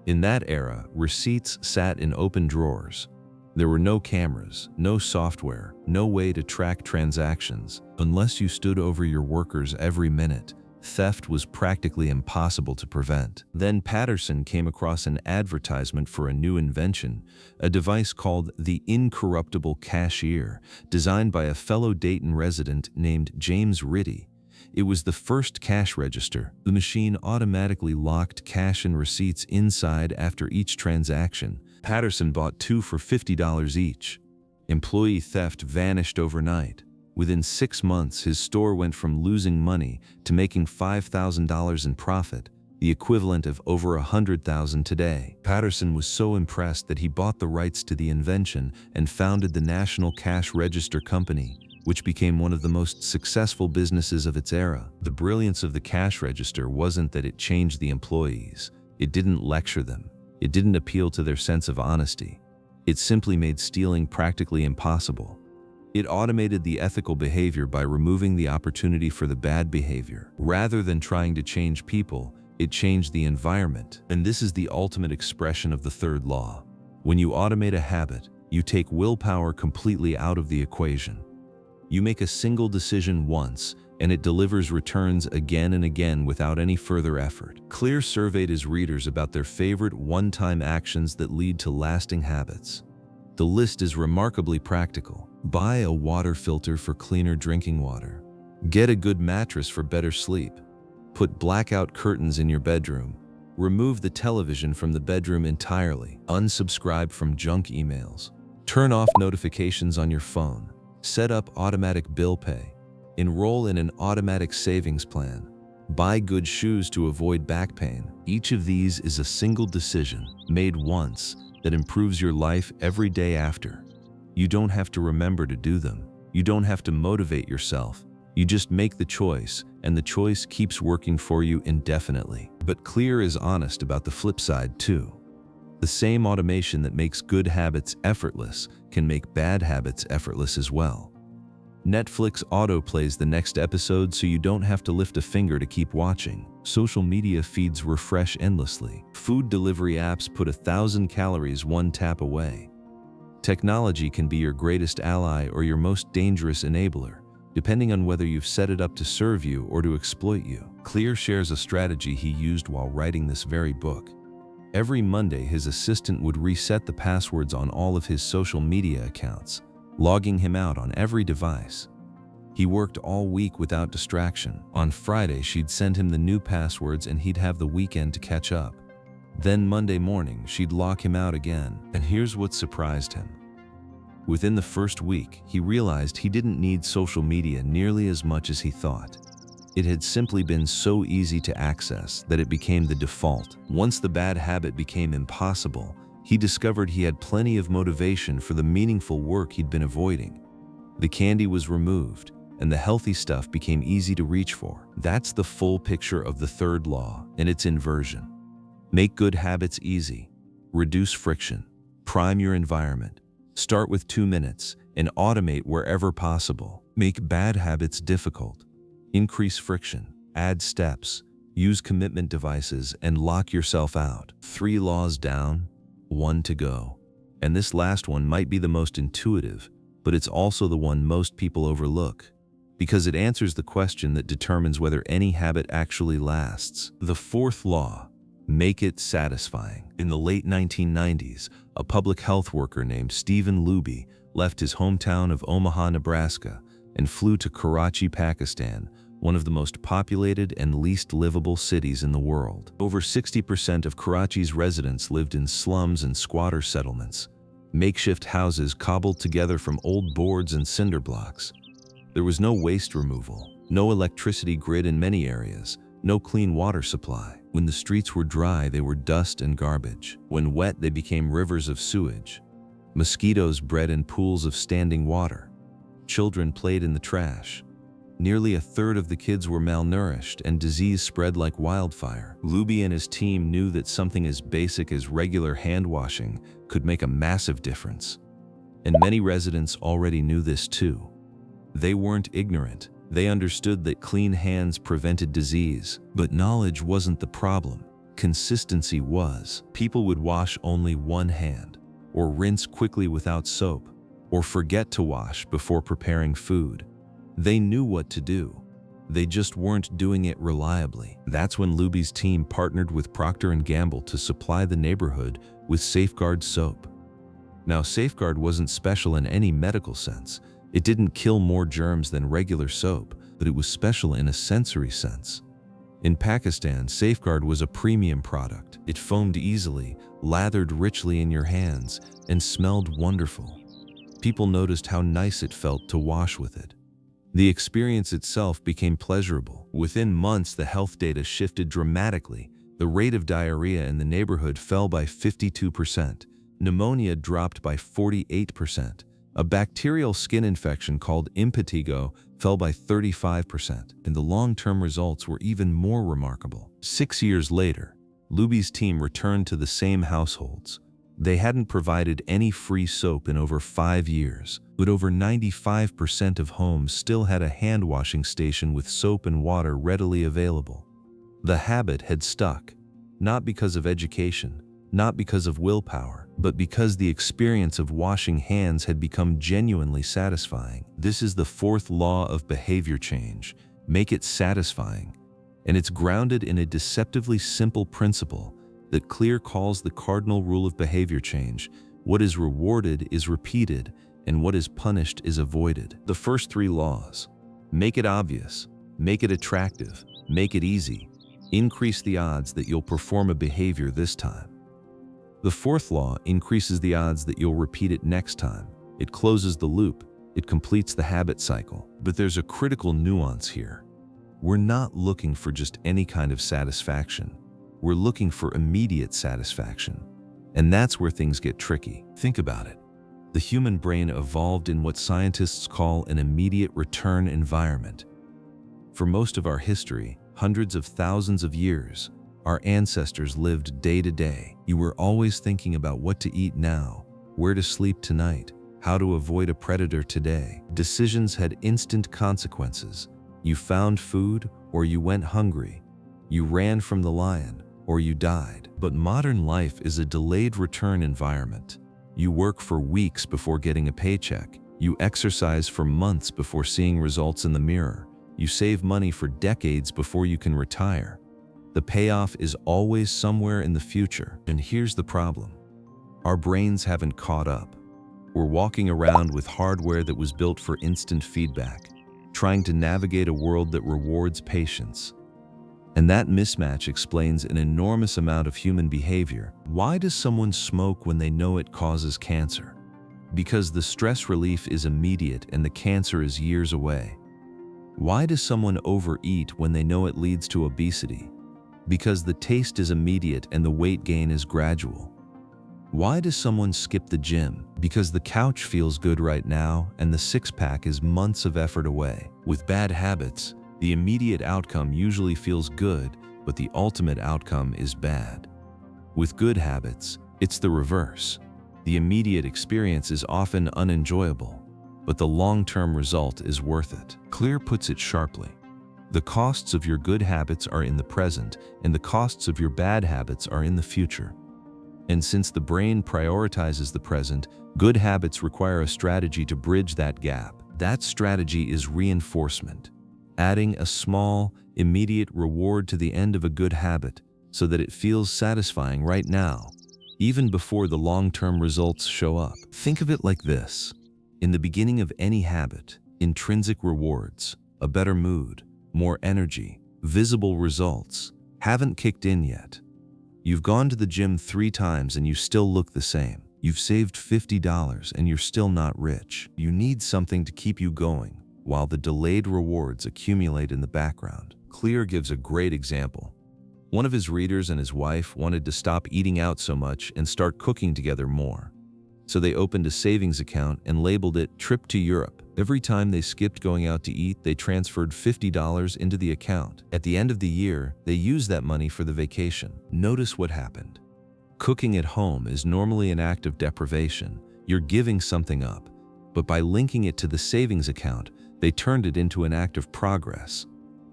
In that era, receipts sat in open drawers. There were no cameras, no software, no way to track transactions. Unless you stood over your workers every minute, theft was practically impossible to prevent. Then Patterson came across an advertisement for a new invention, a device called the incorruptible cashier, designed by a fellow Dayton resident named James Ritty. It was the first cash register. The machine automatically locked cash and receipts inside after each transaction. Patterson bought 2 for $50 each. Employee theft vanished overnight. Within 6 months, his store went from losing money to making $5,000 in profit, the equivalent of over $100,000 today. Patterson was so impressed that he bought the rights to the invention and founded the National Cash Register Company, which became one of the most successful businesses of its era. The brilliance of the cash register wasn't that it changed the employees. It didn't lecture them. It didn't appeal to their sense of honesty. It simply made stealing practically impossible. It automated the ethical behavior by removing the opportunity for the bad behavior. Rather than trying to change people, it changed the environment. And this is the ultimate expression of the third law. When you automate a habit, you take willpower completely out of the equation. You make a single decision once, and it delivers returns again and again without any further effort. Clear surveyed his readers about their favorite one-time actions that lead to lasting habits. The list is remarkably practical. Buy a water filter for cleaner drinking water. Get a good mattress for better sleep. Put blackout curtains in your bedroom. Remove the television from the bedroom entirely. Unsubscribe from junk emails. Turn off notifications on your phone. Set up automatic bill pay. Enroll in an automatic savings plan. Buy good shoes to avoid back pain. Each of these is a single decision, made once, that improves your life every day after. You don't have to remember to do them. You don't have to motivate yourself. You just make the choice, and the choice keeps working for you indefinitely. But Clear is honest about the flip side too. The same automation that makes good habits effortless can make bad habits effortless as well. Netflix autoplays the next episode so you don't have to lift a finger to keep watching. Social media feeds refresh endlessly. Food delivery apps put 1,000 calories one tap away. Technology can be your greatest ally or your most dangerous enabler, depending on whether you've set it up to serve you or to exploit you. Clear shares a strategy he used while writing this very book. Every Monday, his assistant would reset the passwords on all of his social media accounts, logging him out on every device. He worked all week without distraction. On Friday, she'd send him the new passwords and he'd have the weekend to catch up. Then Monday morning, she'd lock him out again. And here's what surprised him. Within the first week, he realized he didn't need social media nearly as much as he thought. It had simply been so easy to access that it became the default. Once the bad habit became impossible, he discovered he had plenty of motivation for the meaningful work he'd been avoiding. The candy was removed, and the healthy stuff became easy to reach for. That's the full picture of the third law and its inversion. Make good habits easy. Reduce friction. Prime your environment. Start with 2 minutes and automate wherever possible. Make bad habits difficult. Increase friction. Add steps. Use commitment devices and lock yourself out. 3 laws down, 1 to go. And this last one might be the most intuitive, but it's also the one most people overlook, because it answers the question that determines whether any habit actually lasts. The 4th law: make it satisfying. In the late 1990s, a public health worker named Stephen Luby left his hometown of Omaha, Nebraska, and flew to Karachi, Pakistan, one of the most populated and least livable cities in the world. Over 60% of Karachi's residents lived in slums and squatter settlements, makeshift houses cobbled together from old boards and cinder blocks. There was no waste removal, no electricity grid in many areas, no clean water supply. When the streets were dry, they were dust and garbage. When wet, they became rivers of sewage. Mosquitoes bred in pools of standing water. Children played in the trash. Nearly a third of the kids were malnourished, and disease spread like wildfire. Luby and his team knew that something as basic as regular hand washing could make a massive difference. And many residents already knew this too. They weren't ignorant. They understood that clean hands prevented disease. But knowledge wasn't the problem. Consistency was. People would wash only one hand, or rinse quickly without soap, or forget to wash before preparing food. They knew what to do. They just weren't doing it reliably. That's when Luby's team partnered with Procter & Gamble to supply the neighborhood with Safeguard soap. Now, Safeguard wasn't special in any medical sense. It didn't kill more germs than regular soap, but it was special in a sensory sense. In Pakistan, Safeguard was a premium product. It foamed easily, lathered richly in your hands, and smelled wonderful. People noticed how nice it felt to wash with it. The experience itself became pleasurable. Within months, the health data shifted dramatically. The rate of diarrhea in the neighborhood fell by 52%. Pneumonia dropped by 48%. A bacterial skin infection called impetigo fell by 35%. And the long-term results were even more remarkable. 6 years later, Luby's team returned to the same households. They hadn't provided any free soap in over 5 years, but over 95% of homes still had a hand-washing station with soap and water readily available. The habit had stuck, not because of education, not because of willpower, but because the experience of washing hands had become genuinely satisfying. This is the 4th law of behavior change: make it satisfying. And it's grounded in a deceptively simple principle that Clear calls the cardinal rule of behavior change: what is rewarded is repeated, and what is punished is avoided. The first 3 laws: make it obvious, make it attractive, make it easy, increase the odds that you'll perform a behavior this time. The 4th law increases the odds that you'll repeat it next time. It closes the loop. It completes the habit cycle. But there's a critical nuance here. We're not looking for just any kind of satisfaction. We're looking for immediate satisfaction. And that's where things get tricky. Think about it. The human brain evolved in what scientists call an immediate return environment. For most of our history, hundreds of thousands of years, our ancestors lived day to day. You were always thinking about what to eat now, where to sleep tonight, how to avoid a predator today. Decisions had instant consequences. You found food or you went hungry. You ran from the lion or you died. But modern life is a delayed return environment. You work for weeks before getting a paycheck. You exercise for months before seeing results in the mirror. You save money for decades before you can retire. The payoff is always somewhere in the future. And here's the problem. Our brains haven't caught up. We're walking around with hardware that was built for instant feedback, trying to navigate a world that rewards patience. And that mismatch explains an enormous amount of human behavior. Why does someone smoke when they know it causes cancer? Because the stress relief is immediate and the cancer is years away. Why does someone overeat when they know it leads to obesity? Because the taste is immediate and the weight gain is gradual. Why does someone skip the gym? Because the couch feels good right now and the six-pack is months of effort away. With bad habits, the immediate outcome usually feels good, but the ultimate outcome is bad. With good habits, it's the reverse. The immediate experience is often unenjoyable, but the long-term result is worth it. Clear puts it sharply. The costs of your good habits are in the present, and the costs of your bad habits are in the future. And since the brain prioritizes the present, good habits require a strategy to bridge that gap. That strategy is reinforcement, adding a small, immediate reward to the end of a good habit so that it feels satisfying right now, even before the long-term results show up. Think of it like this. In the beginning of any habit, intrinsic rewards, a better mood, more energy, visible results, haven't kicked in yet. You've gone to the gym 3 times and you still look the same. You've saved $50 and you're still not rich. You need something to keep you going while the delayed rewards accumulate in the background. Clear gives a great example. One of his readers and his wife wanted to stop eating out so much and start cooking together more. So they opened a savings account and labeled it Trip to Europe. Every time they skipped going out to eat, they transferred $50 into the account. At the end of the year, they used that money for the vacation. Notice what happened. Cooking at home is normally an act of deprivation. You're giving something up. But by linking it to the savings account, they turned it into an act of progress.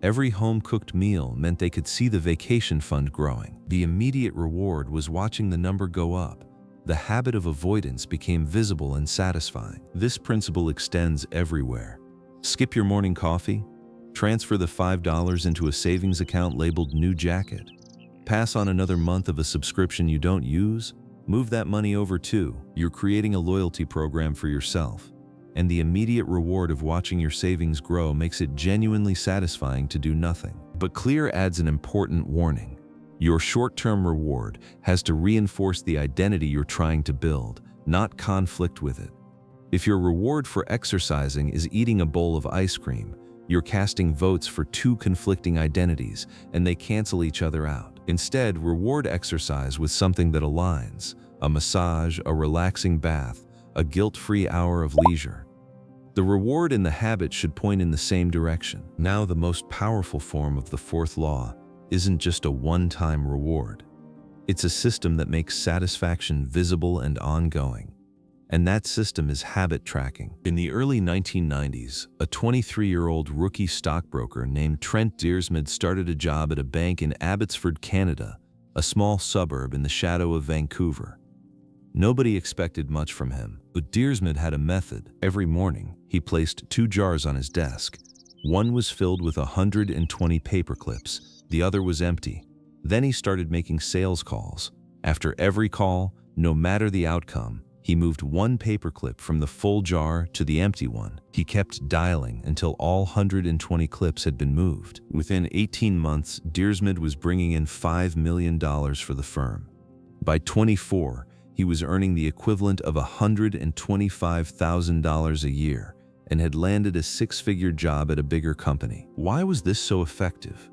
Every home-cooked meal meant they could see the vacation fund growing. The immediate reward was watching the number go up. The habit of avoidance became visible and satisfying. This principle extends everywhere. Skip your morning coffee, transfer the $5 into a savings account labeled New Jacket, pass on another month of a subscription you don't use, move that money over too. You're creating a loyalty program for yourself, and the immediate reward of watching your savings grow makes it genuinely satisfying to do nothing. But Clear adds an important warning. Your short-term reward has to reinforce the identity you're trying to build, not conflict with it. If your reward for exercising is eating a bowl of ice cream, you're casting votes for 2 conflicting identities, and they cancel each other out. Instead, reward exercise with something that aligns: a massage, a relaxing bath, a guilt-free hour of leisure. The reward and the habit should point in the same direction. Now, the most powerful form of the 4th law isn't just a one-time reward. It's a system that makes satisfaction visible and ongoing. And that system is habit tracking. In the early 1990s, a 23-year-old rookie stockbroker named Trent Deersmid started a job at a bank in Abbotsford, Canada, a small suburb in the shadow of Vancouver. Nobody expected much from him, but Deersmid had a method. Every morning, he placed 2 jars on his desk. One was filled with 120 paper clips. The other was empty. Then he started making sales calls. After every call, no matter the outcome, he moved 1 paperclip from the full jar to the empty one. He kept dialing until all 120 clips had been moved. Within 18 months, Deersmid was bringing in $5 million for the firm. By 24, he was earning the equivalent of $125,000 a year and had landed a 6-figure job at a bigger company. Why was this so effective?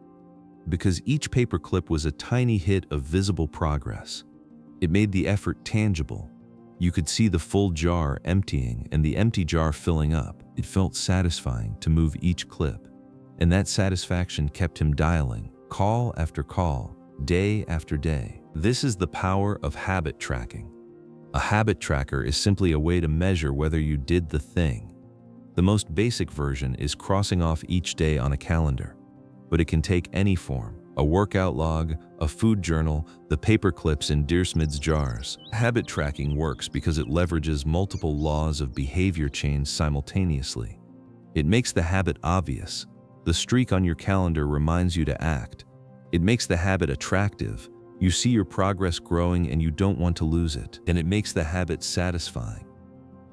Because each paperclip was a tiny hit of visible progress. It made the effort tangible. You could see the full jar emptying and the empty jar filling up. It felt satisfying to move each clip, and that satisfaction kept him dialing, call after call, day after day. This is the power of habit tracking. A habit tracker is simply a way to measure whether you did the thing. The most basic version is crossing off each day on a calendar, but it can take any form: a workout log, a food journal, the paper clips in Deersmid's jars. Habit tracking works because it leverages multiple laws of behavior change simultaneously. It makes the habit obvious. The streak on your calendar reminds you to act. It makes the habit attractive. You see your progress growing and you don't want to lose it. And it makes the habit satisfying.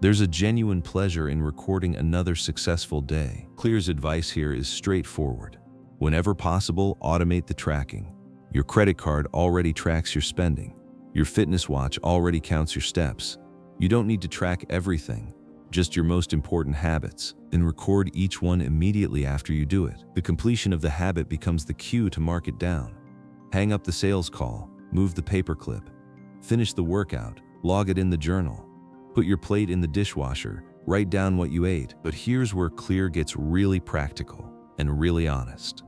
There's a genuine pleasure in recording another successful day. Clear's advice here is straightforward. Whenever possible, automate the tracking. Your credit card already tracks your spending. Your fitness watch already counts your steps. You don't need to track everything. just your most important habits, and record each one immediately after you do it. The completion of the habit becomes the cue to mark it down. Hang up the sales call, move the paperclip, finish the workout, log it in the journal, put your plate in the dishwasher, write down what you ate. But here's where Clear gets really practical and really honest.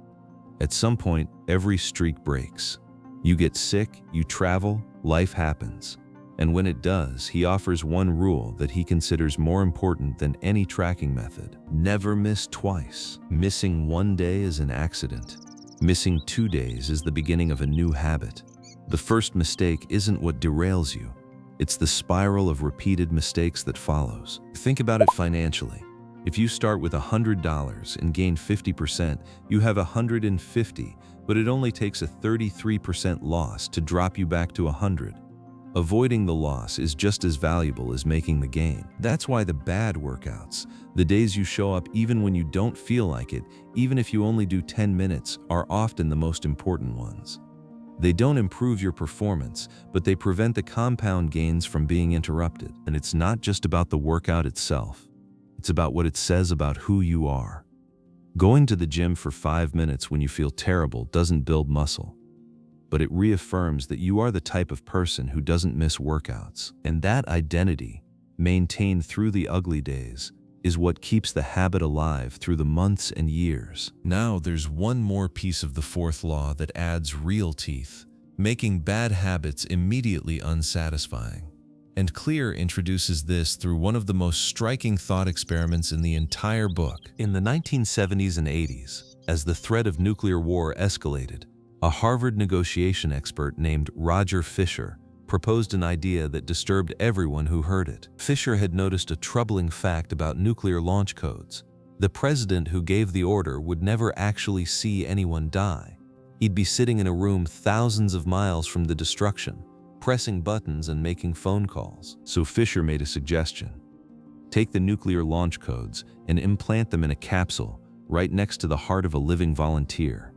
At some point, every streak breaks. You get sick, you travel, life happens. And when it does, he offers one rule that he considers more important than any tracking method. Never miss twice. Missing one day is an accident. Missing 2 days is the beginning of a new habit. The first mistake isn't what derails you. It's the spiral of repeated mistakes that follows. Think about it financially. If you start with $100 and gain 50%, you have $150, but it only takes a 33% loss to drop you back to $100. Avoiding the loss is just as valuable as making the gain. That's why the bad workouts, the days you show up even when you don't feel like it, even if you only do 10 minutes, are often the most important ones. They don't improve your performance, but they prevent the compound gains from being interrupted. And it's not just about the workout itself. It's about what it says about who you are. Going to the gym for 5 minutes when you feel terrible doesn't build muscle, but it reaffirms that you are the type of person who doesn't miss workouts. And that identity, maintained through the ugly days, is what keeps the habit alive through the months and years. Now there's one more piece of the fourth law that adds real teeth, making bad habits immediately unsatisfying. And Clear introduces this through one of the most striking thought experiments in the entire book. In the 1970s and 80s, as the threat of nuclear war escalated, a Harvard negotiation expert named Roger Fisher proposed an idea that disturbed everyone who heard it. Fisher had noticed a troubling fact about nuclear launch codes. The president who gave the order would never actually see anyone die. He'd be sitting in a room thousands of miles from the destruction, pressing buttons and making phone calls. So Fisher made a suggestion. Take the nuclear launch codes and implant them in a capsule right next to the heart of a living volunteer.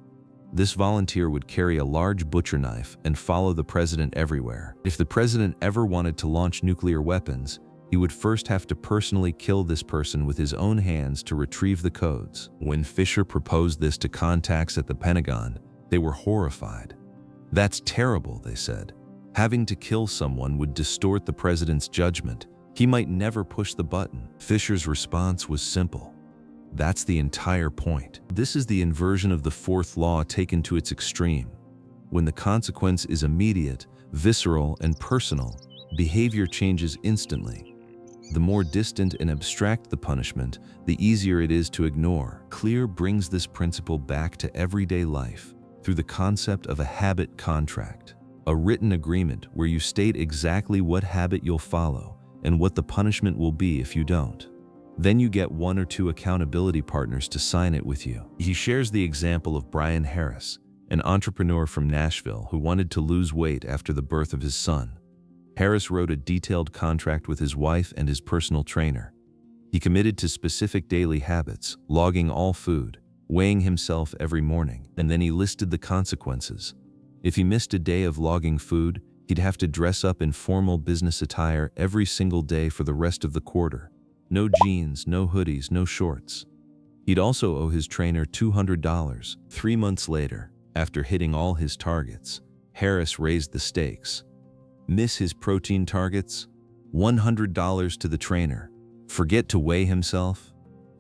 This volunteer would carry a large butcher knife and follow the president everywhere. If the president ever wanted to launch nuclear weapons, he would first have to personally kill this person with his own hands to retrieve the codes. When Fisher proposed this to contacts at the Pentagon, they were horrified. "That's terrible," they said. "Having to kill someone would distort the president's judgment. He might never push the button." Fisher's response was simple. That's the entire point. This is the inversion of the fourth law taken to its extreme. When the consequence is immediate, visceral, and personal, behavior changes instantly. The more distant and abstract the punishment, the easier it is to ignore. Clear brings this principle back to everyday life through the concept of a habit contract, a written agreement where you state exactly what habit you'll follow and what the punishment will be if you don't. Then you get 1 or 2 accountability partners to sign it with you. He shares the example of Brian Harris, an entrepreneur from Nashville who wanted to lose weight after the birth of his son. Harris wrote a detailed contract with his wife and his personal trainer. He committed to specific daily habits, logging all food, weighing himself every morning, and then he listed the consequences. If he missed a day of logging food, he'd have to dress up in formal business attire every single day for the rest of the quarter. No jeans, no hoodies, no shorts. He'd also owe his trainer $200. 3 months later, after hitting all his targets, Harris raised the stakes. Miss his protein targets? $100 to the trainer. Forget to weigh himself?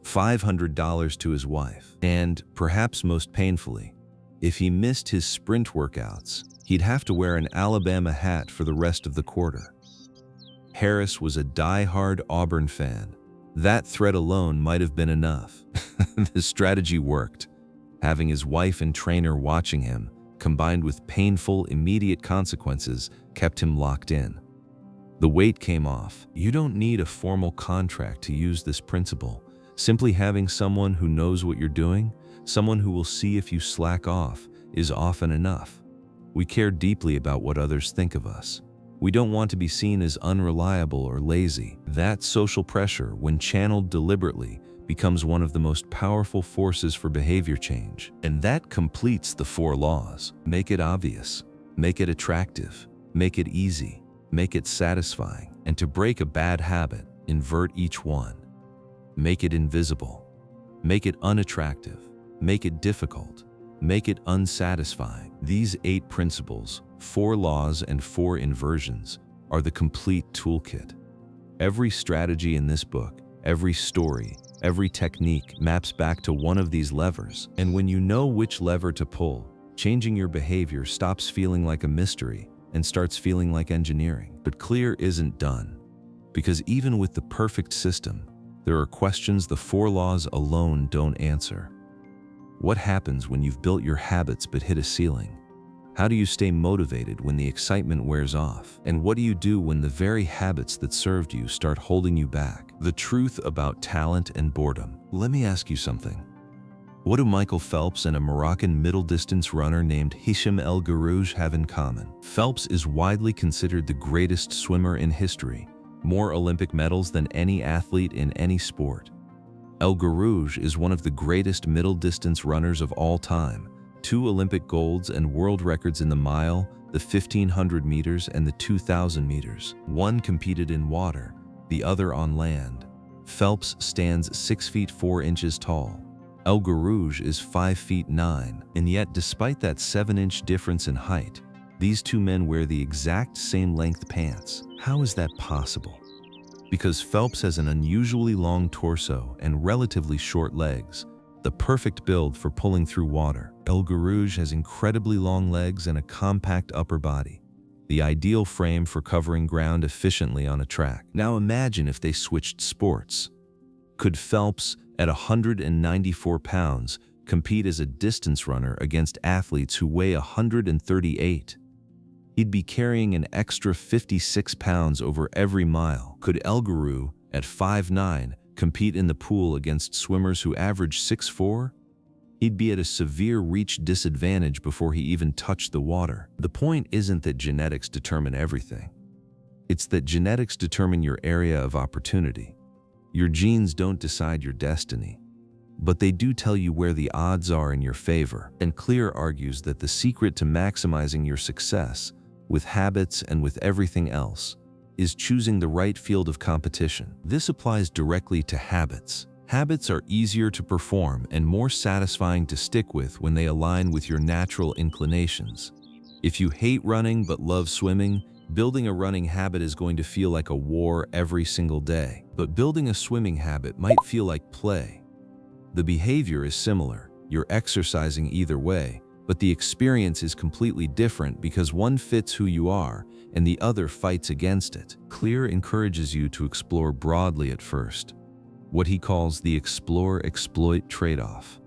$500 to his wife. And, perhaps most painfully, if he missed his sprint workouts, he'd have to wear an Alabama hat for the rest of the quarter. Harris was a die-hard Auburn fan. That threat alone might have been enough. The strategy worked. Having his wife and trainer watching him, combined with painful, immediate consequences, kept him locked in. The weight came off. You don't need a formal contract to use this principle. Simply having someone who knows what you're doing, someone who will see if you slack off, is often enough. We care deeply about what others think of us. We don't want to be seen as unreliable or lazy. That social pressure, when channeled deliberately, becomes one of the most powerful forces for behavior change. And that completes the 4 laws. Make it obvious, make it attractive, make it easy, make it satisfying. And to break a bad habit, Invert each one. Make it invisible. Make it unattractive. Make it difficult. Make it unsatisfying. These 8 principles, 4 laws and 4 inversions, are the complete toolkit. Every strategy in this book, every story, every technique maps back to one of these levers. And when you know which lever to pull, changing your behavior stops feeling like a mystery and starts feeling like engineering. But clear isn't done, because even with the perfect system, there are questions the 4 laws alone don't answer. What happens when you've built your habits but hit a ceiling? How do you stay motivated when the excitement wears off? And what do you do when the very habits that served you start holding you back? The truth about talent and boredom. Let me ask you something. What do Michael Phelps and a Moroccan middle-distance runner named Hicham El Guerrouj have in common? Phelps is widely considered the greatest swimmer in history, more Olympic medals than any athlete in any sport. El Guerrouj is one of the greatest middle-distance runners of all time, 2 Olympic golds and world records in the mile, the 1,500 meters, and the 2,000 meters. One competed in water, the other on land. Phelps stands 6 feet 4 inches tall. El Guerrouj is 5 feet 9, and yet despite that 7-inch difference in height, these 2 men wear the exact same length pants. How is that possible? Because Phelps has an unusually long torso and relatively short legs, the perfect build for pulling through water. El Guerrouj has incredibly long legs and a compact upper body, the ideal frame for covering ground efficiently on a track. Now imagine if they switched sports. Could Phelps, at 194 pounds, compete as a distance runner against athletes who weigh 138? He'd be carrying an extra 56 pounds over every mile. Could El Guerrouj, at 5'9", compete in the pool against swimmers who average 6'4"? He'd be at a severe reach disadvantage before he even touched the water. The point isn't that genetics determine everything. It's that genetics determine your area of opportunity. Your genes don't decide your destiny, but they do tell you where the odds are in your favor. And Clear argues that the secret to maximizing your success, with habits and with everything else, is choosing the right field of competition. This applies directly to habits. Habits are easier to perform and more satisfying to stick with when they align with your natural inclinations. If you hate running but love swimming, building a running habit is going to feel like a war every single day. But building a swimming habit might feel like play. The behavior is similar. You're exercising either way, but the experience is completely different because one fits who you are and the other fights against it. Clear encourages you to explore broadly at first, what he calls the explore-exploit trade-off.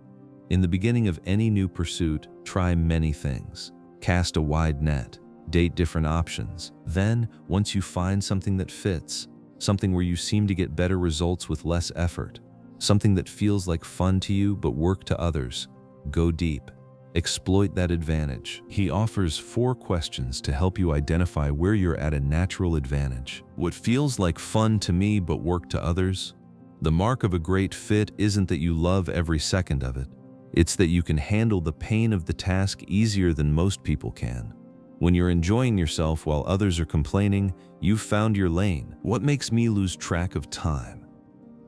In the beginning of any new pursuit, try many things. Cast a wide net, date different options. Then, once you find something that fits, something where you seem to get better results with less effort, something that feels like fun to you but work to others, go deep. Exploit that advantage. He offers 4 questions to help you identify where you're at a natural advantage. What feels like fun to me but work to others? The mark of a great fit isn't that you love every second of it. It's that you can handle the pain of the task easier than most people can. When you're enjoying yourself while others are complaining, you've found your lane. What makes me lose track of time?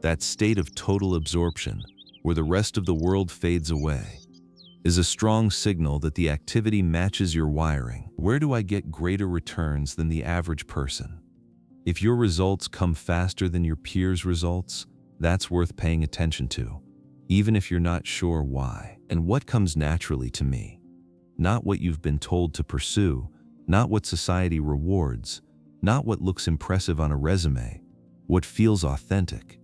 That state of total absorption, where the rest of the world fades away, is a strong signal that the activity matches your wiring. Where do I get greater returns than the average person? If your results come faster than your peers' results, that's worth paying attention to, even if you're not sure why. And what comes naturally to me? Not what you've been told to pursue, not what society rewards, not what looks impressive on a resume, what feels authentic.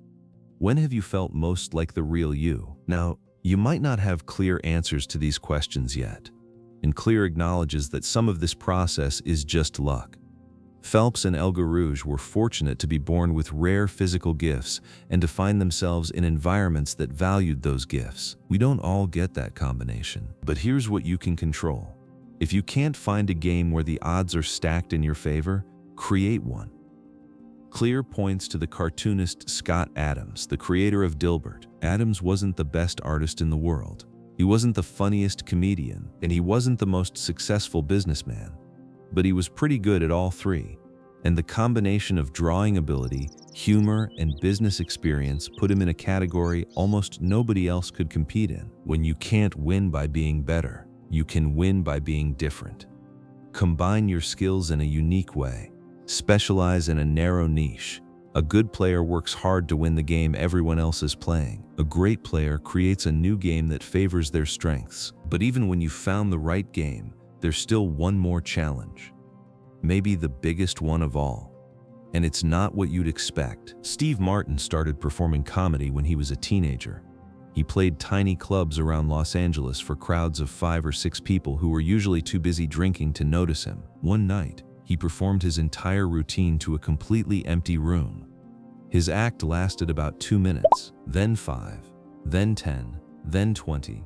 When have you felt most like the real you? Now, you might not have clear answers to these questions yet, and Clear acknowledges that some of this process is just luck. Phelps and El Guerrouj were fortunate to be born with rare physical gifts and to find themselves in environments that valued those gifts. We don't all get that combination, but here's what you can control. If you can't find a game where the odds are stacked in your favor, create one. Clear points to the cartoonist Scott Adams, the creator of Dilbert. Adams wasn't the best artist in the world. He wasn't the funniest comedian, and he wasn't the most successful businessman. But he was pretty good at all 3. And the combination of drawing ability, humor, and business experience put him in a category almost nobody else could compete in. When you can't win by being better, you can win by being different. Combine your skills in a unique way. Specialize in a narrow niche. A good player works hard to win the game everyone else is playing. A great player creates a new game that favors their strengths. But even when you found the right game, there's still one more challenge. Maybe the biggest one of all. And it's not what you'd expect. Steve Martin started performing comedy when he was a teenager. He played tiny clubs around Los Angeles for crowds of 5 or 6 people who were usually too busy drinking to notice him. One night, he performed his entire routine to a completely empty room. His act lasted about 2 minutes, then 5, then 10, then 20.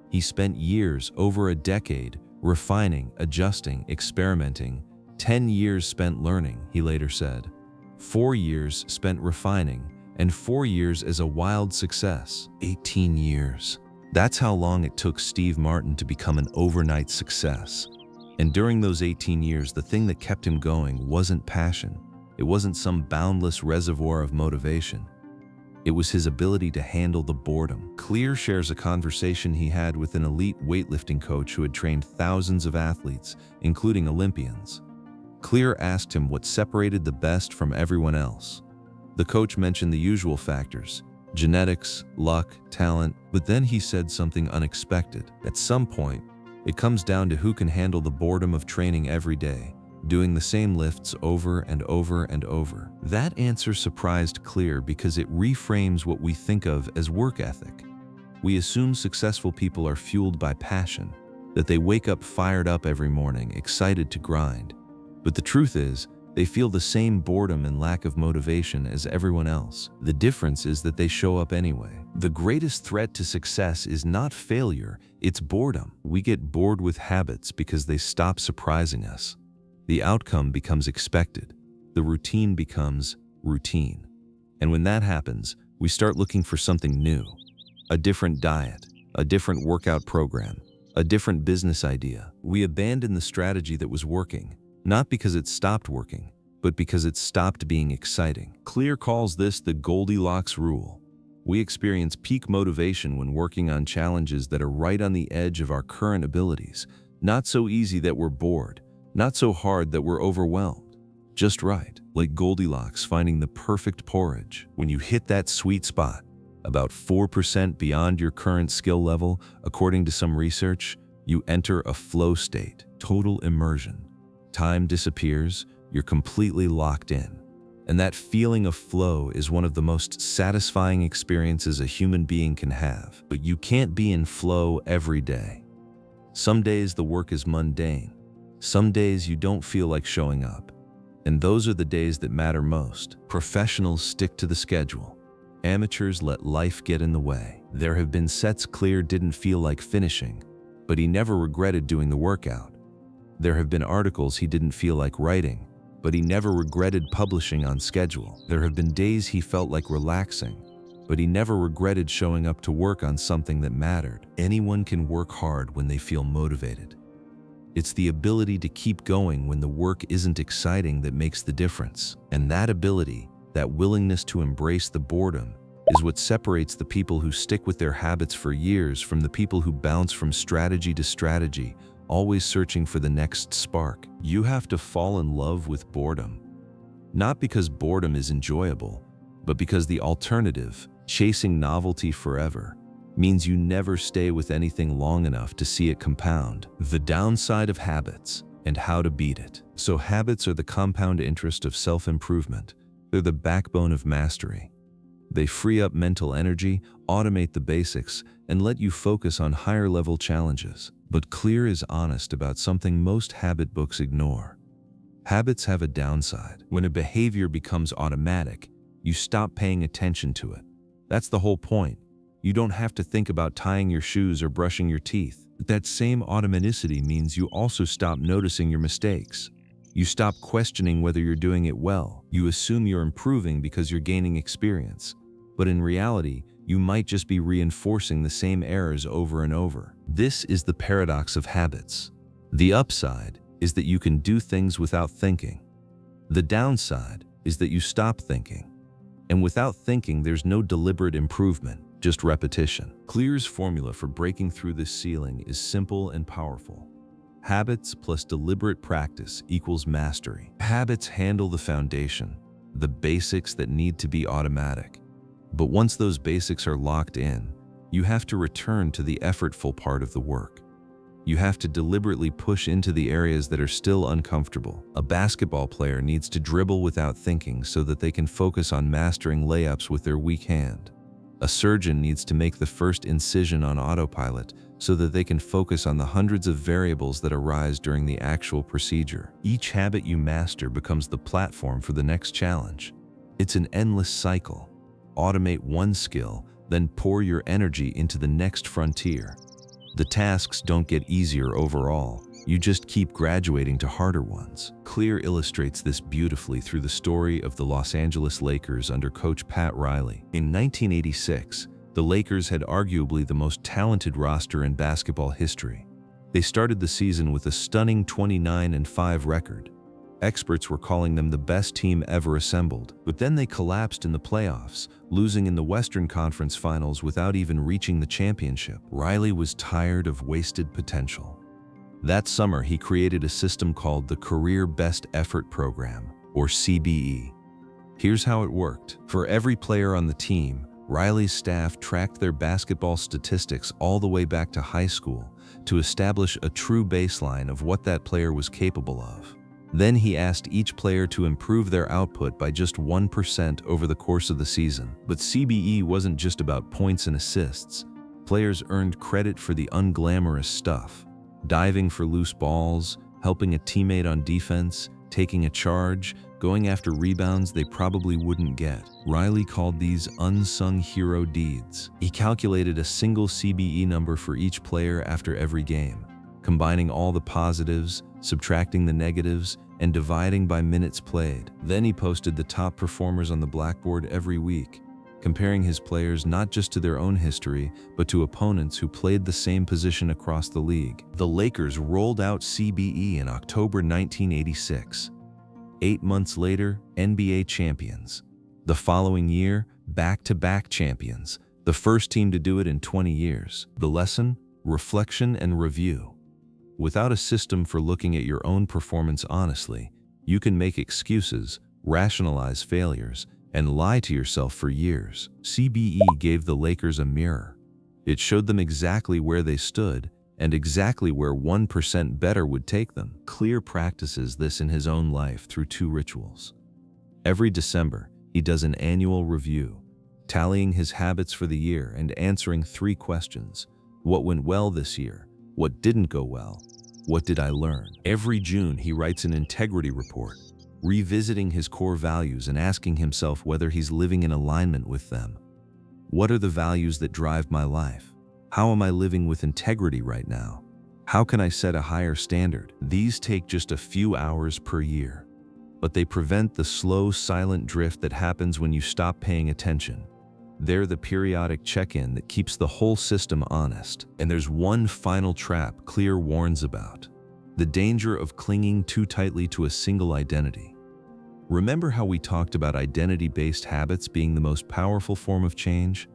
He spent years, over a decade, refining, adjusting, experimenting. 10 years spent learning, he later said. 4 years spent refining, and 4 years as a wild success. 18 years. That's how long it took Steve Martin to become an overnight success. And during those 18 years, the thing that kept him going wasn't passion. It wasn't some boundless reservoir of motivation. It was his ability to handle the boredom. Clear shares a conversation he had with an elite weightlifting coach who had trained thousands of athletes, including Olympians. Clear asked him what separated the best from everyone else. The coach mentioned the usual factors: genetics, luck, talent, but then he said something unexpected. At some point, it comes down to who can handle the boredom of training every day, doing the same lifts over and over and over. That answer surprised Clear because it reframes what we think of as work ethic. We assume successful people are fueled by passion, that they wake up fired up every morning, excited to grind. But the truth is, they feel the same boredom and lack of motivation as everyone else. The difference is that they show up anyway. The greatest threat to success is not failure, it's boredom. We get bored with habits because they stop surprising us. The outcome becomes expected. The routine becomes routine. And when that happens, we start looking for something new. A different diet, a different workout program, a different business idea. We abandon the strategy that was working, not because it stopped working, but because it stopped being exciting. Clear calls this the Goldilocks rule. We experience peak motivation when working on challenges that are right on the edge of our current abilities, not so easy that we're bored, not so hard that we're overwhelmed. Just right, like Goldilocks finding the perfect porridge. When you hit that sweet spot, about 4% beyond your current skill level, according to some research, you enter a flow state, total immersion. Time disappears, you're completely locked in. And that feeling of flow is one of the most satisfying experiences a human being can have. But you can't be in flow every day. Some days the work is mundane. Some days you don't feel like showing up. And those are the days that matter most. Professionals stick to the schedule. Amateurs let life get in the way. There have been sets Clear didn't feel like finishing, but he never regretted doing the workout. There have been articles he didn't feel like writing, but he never regretted publishing on schedule. There have been days he felt like relaxing, but he never regretted showing up to work on something that mattered. Anyone can work hard when they feel motivated. It's the ability to keep going when the work isn't exciting that makes the difference. And that ability, that willingness to embrace the boredom, is what separates the people who stick with their habits for years from the people who bounce from strategy to strategy, always searching for the next spark. You have to fall in love with boredom. Not because boredom is enjoyable, but because the alternative, chasing novelty forever, means you never stay with anything long enough to see it compound. The downside of habits and how to beat it. So habits are the compound interest of self-improvement. They're the backbone of mastery. They free up mental energy, automate the basics, and let you focus on higher-level challenges. But Clear is honest about something most habit books ignore. Habits have a downside. When a behavior becomes automatic, you stop paying attention to it. That's the whole point. You don't have to think about tying your shoes or brushing your teeth. But that same automaticity means you also stop noticing your mistakes. You stop questioning whether you're doing it well. You assume you're improving because you're gaining experience. But in reality, you might just be reinforcing the same errors over and over. This is the paradox of habits. The upside is that you can do things without thinking. The downside is that you stop thinking. And without thinking, there's no deliberate improvement, just repetition. Clear's formula for breaking through this ceiling is simple and powerful. Habits plus deliberate practice equals mastery. Habits handle the foundation, the basics that need to be automatic. But once those basics are locked in, you have to return to the effortful part of the work. You have to deliberately push into the areas that are still uncomfortable. A basketball player needs to dribble without thinking so that they can focus on mastering layups with their weak hand. A surgeon needs to make the first incision on autopilot so that they can focus on the hundreds of variables that arise during the actual procedure. Each habit you master becomes the platform for the next challenge. It's an endless cycle. Automate one skill, then pour your energy into the next frontier. The tasks don't get easier overall. You just keep graduating to harder ones. Clear illustrates this beautifully through the story of the Los Angeles Lakers under coach Pat Riley. In 1986, the Lakers had arguably the most talented roster in basketball history. They started the season with a stunning 29-5 record. Experts were calling them the best team ever assembled. But then they collapsed in the playoffs, losing in the Western Conference Finals without even reaching the championship. Riley was tired of wasted potential. That summer, he created a system called the Career Best Effort Program, or CBE. Here's how it worked. For every player on the team, Riley's staff tracked their basketball statistics all the way back to high school to establish a true baseline of what that player was capable of. Then he asked each player to improve their output by just 1% over the course of the season. But CBE wasn't just about points and assists. Players earned credit for the unglamorous stuff. Diving for loose balls, helping a teammate on defense, taking a charge, going after rebounds they probably wouldn't get. Riley called these unsung hero deeds. He calculated a single CBE number for each player after every game, combining all the positives, subtracting the negatives, and dividing by minutes played. Then he posted the top performers on the blackboard every week, comparing his players not just to their own history, but to opponents who played the same position across the league. The Lakers rolled out CBE in October 1986. 8 months later, NBA champions. The following year, back-to-back champions, the first team to do it in 20 years. The lesson? Reflection and review. Without a system for looking at your own performance honestly, you can make excuses, rationalize failures, and lie to yourself for years. CBE gave the Lakers a mirror. It showed them exactly where they stood and exactly where 1% better would take them. Clear practices this in his own life through 2 rituals. Every December, he does an annual review, tallying his habits for the year and answering 3 questions. What went well this year? What didn't go well? What did I learn? Every June, he writes an integrity report, revisiting his core values and asking himself whether he's living in alignment with them. What are the values that drive my life? How am I living with integrity right now? How can I set a higher standard? These take just a few hours per year, but they prevent the slow, silent drift that happens when you stop paying attention. They're the periodic check-in that keeps the whole system honest. And there's one final trap Clear warns about: the danger of clinging too tightly to a single identity. Remember how we talked about identity-based habits being the most powerful form of change?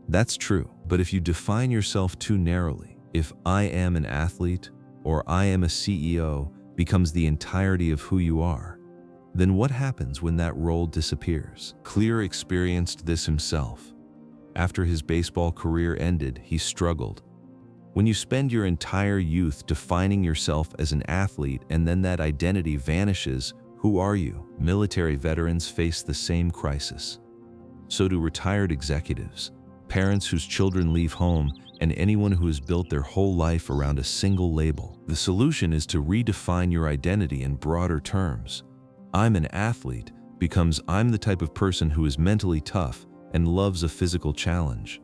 That's true, but if you define yourself too narrowly, if I am an athlete or I am a CEO becomes the entirety of who you are, then what happens when that role disappears? Clear experienced this himself. After his baseball career ended, he struggled. When you spend your entire youth defining yourself as an athlete and then that identity vanishes, who are you? Military veterans face the same crisis. So do retired executives, parents whose children leave home, and anyone who has built their whole life around a single label. The solution is to redefine your identity in broader terms. I'm an athlete becomes I'm the type of person who is mentally tough and loves a physical challenge.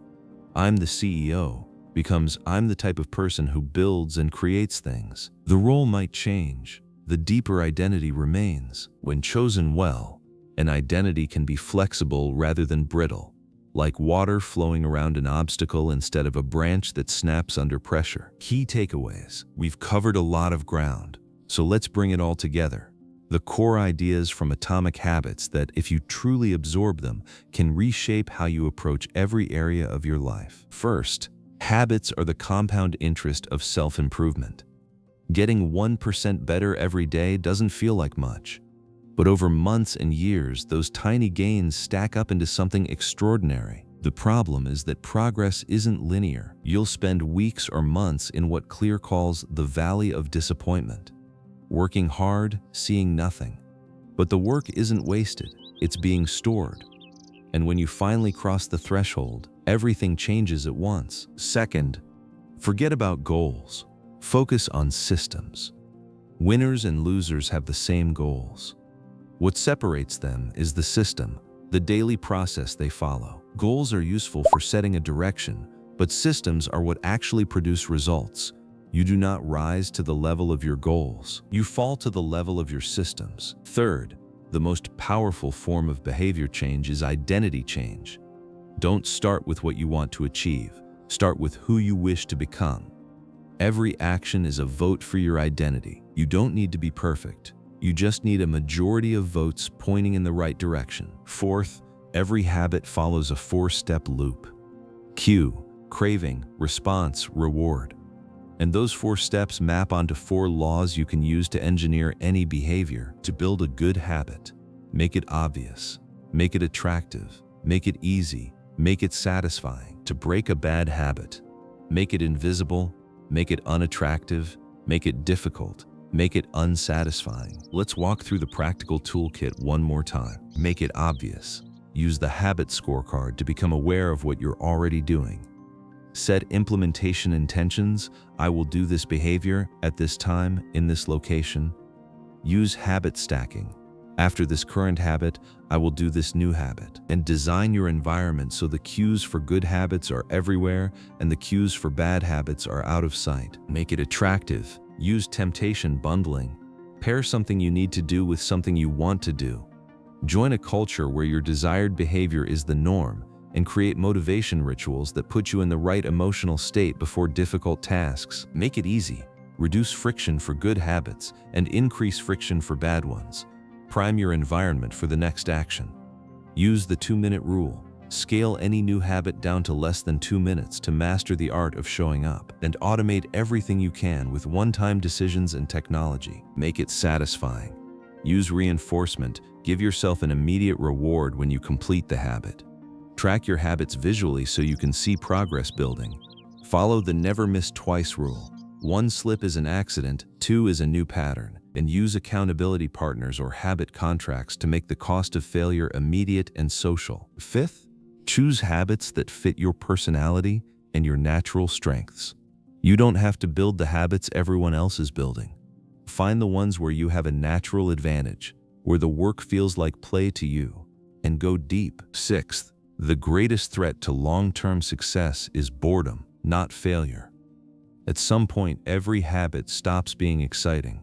I'm the CEO becomes I'm the type of person who builds and creates things. The role might change. The deeper identity remains. When chosen well, an identity can be flexible rather than brittle, like water flowing around an obstacle instead of a branch that snaps under pressure. Key takeaways. We've covered a lot of ground, so let's bring it all together. The core ideas from Atomic Habits that, if you truly absorb them, can reshape how you approach every area of your life. First, habits are the compound interest of self-improvement. Getting 1% better every day doesn't feel like much, but over months and years, those tiny gains stack up into something extraordinary. The problem is that progress isn't linear. You'll spend weeks or months in what Clear calls the valley of disappointment, working hard, seeing nothing. But the work isn't wasted, it's being stored. And when you finally cross the threshold, everything changes at once. Second, forget about goals. Focus on systems. Winners and losers have the same goals. What separates them is the system, the daily process they follow. Goals are useful for setting a direction, but systems are what actually produce results. You do not rise to the level of your goals. You fall to the level of your systems. Third, the most powerful form of behavior change is identity change. Don't start with what you want to achieve. Start with who you wish to become. Every action is a vote for your identity. You don't need to be perfect. You just need a majority of votes pointing in the right direction. Fourth, every habit follows a 4-step loop. Cue, craving, response, reward. And those 4 steps map onto 4 laws you can use to engineer any behavior. To build a good habit, make it obvious, make it attractive, make it easy, make it satisfying. To break a bad habit, make it invisible, make it unattractive, make it difficult, make it unsatisfying. Let's walk through the practical toolkit one more time. Make it obvious. Use the habit scorecard to become aware of what you're already doing. Set implementation intentions. I will do this behavior at this time in this location. Use habit stacking. After this current habit, I will do this new habit. And design your environment so the cues for good habits are everywhere and the cues for bad habits are out of sight. Make it attractive. Use temptation bundling. Pair something you need to do with something you want to do. Join a culture where your desired behavior is the norm, and create motivation rituals that put you in the right emotional state before difficult tasks. Make it easy. Reduce friction for good habits and increase friction for bad ones. Prime your environment for the next action. Use the 2-minute rule. Scale any new habit down to less than 2 minutes to master the art of showing up. And automate everything you can with one-time decisions and technology. Make it satisfying. Use reinforcement. Give yourself an immediate reward when you complete the habit. Track your habits visually so you can see progress building. Follow the never miss twice rule. 1 slip is an accident, 2 is a new pattern. And use accountability partners or habit contracts to make the cost of failure immediate and social. Fifth, choose habits that fit your personality and your natural strengths. You don't have to build the habits everyone else is building. Find the ones where you have a natural advantage, where the work feels like play to you, and go deep. Sixth, the greatest threat to long-term success is boredom, not failure. At some point, every habit stops being exciting.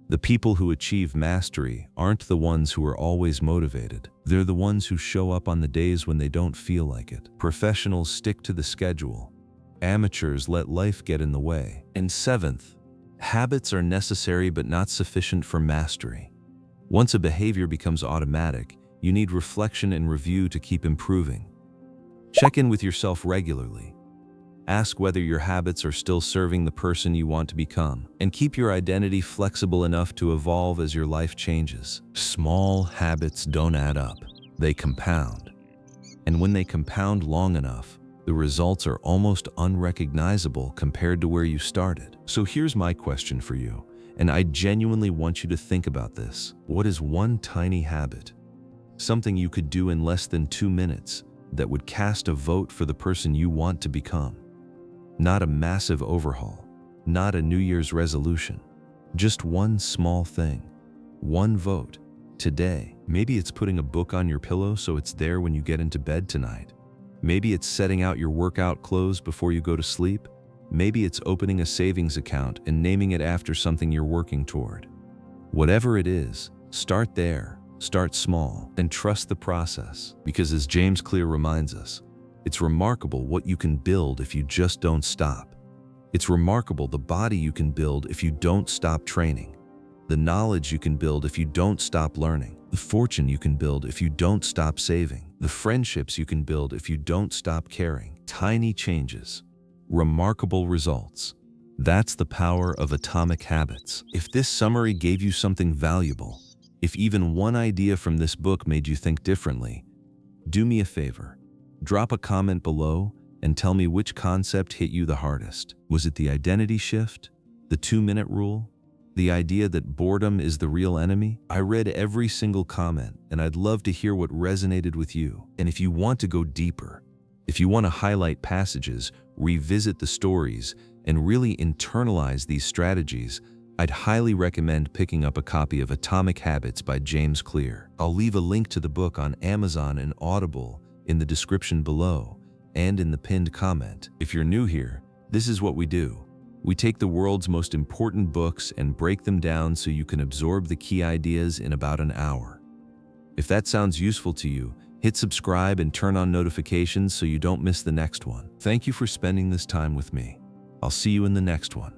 The people who achieve mastery aren't the ones who are always motivated. They're the ones who show up on the days when they don't feel like it. Professionals stick to the schedule. Amateurs let life get in the way. And seventh, habits are necessary but not sufficient for mastery. Once a behavior becomes automatic, you need reflection and review to keep improving. Check in with yourself regularly. Ask whether your habits are still serving the person you want to become, and keep your identity flexible enough to evolve as your life changes. Small habits don't add up, they compound. And when they compound long enough, the results are almost unrecognizable compared to where you started. So here's my question for you, and I genuinely want you to think about this. What is one tiny habit, something you could do in less than 2 minutes, that would cast a vote for the person you want to become? Not a massive overhaul, not a New Year's resolution, just one small thing, one vote, today. Maybe it's putting a book on your pillow so it's there when you get into bed tonight. Maybe it's setting out your workout clothes before you go to sleep. Maybe it's opening a savings account and naming it after something you're working toward. Whatever it is, start there, start small, and trust the process. Because as James Clear reminds us, it's remarkable what you can build if you just don't stop. It's remarkable the body you can build if you don't stop training. the knowledge you can build if you don't stop learning, the fortune you can build if you don't stop saving, the friendships you can build if you don't stop caring. Tiny changes, remarkable results. That's the power of atomic habits. If this summary gave you something valuable, if even one idea from this book made you think differently, do me a favor. Drop a comment below and tell me which concept hit you the hardest. Was it the identity shift? The 2-minute rule? The idea that boredom is the real enemy? I read every single comment, and I'd love to hear what resonated with you. And if you want to go deeper, if you want to highlight passages, revisit the stories, and really internalize these strategies, I'd highly recommend picking up a copy of Atomic Habits by James Clear. I'll leave a link to the book on Amazon and Audible in the description below and in the pinned comment. If you're new here, this is what we do. We take the world's most important books and break them down so you can absorb the key ideas in about an hour. If that sounds useful to you, hit subscribe and turn on notifications so you don't miss the next one. Thank you for spending this time with me. I'll see you in the next one.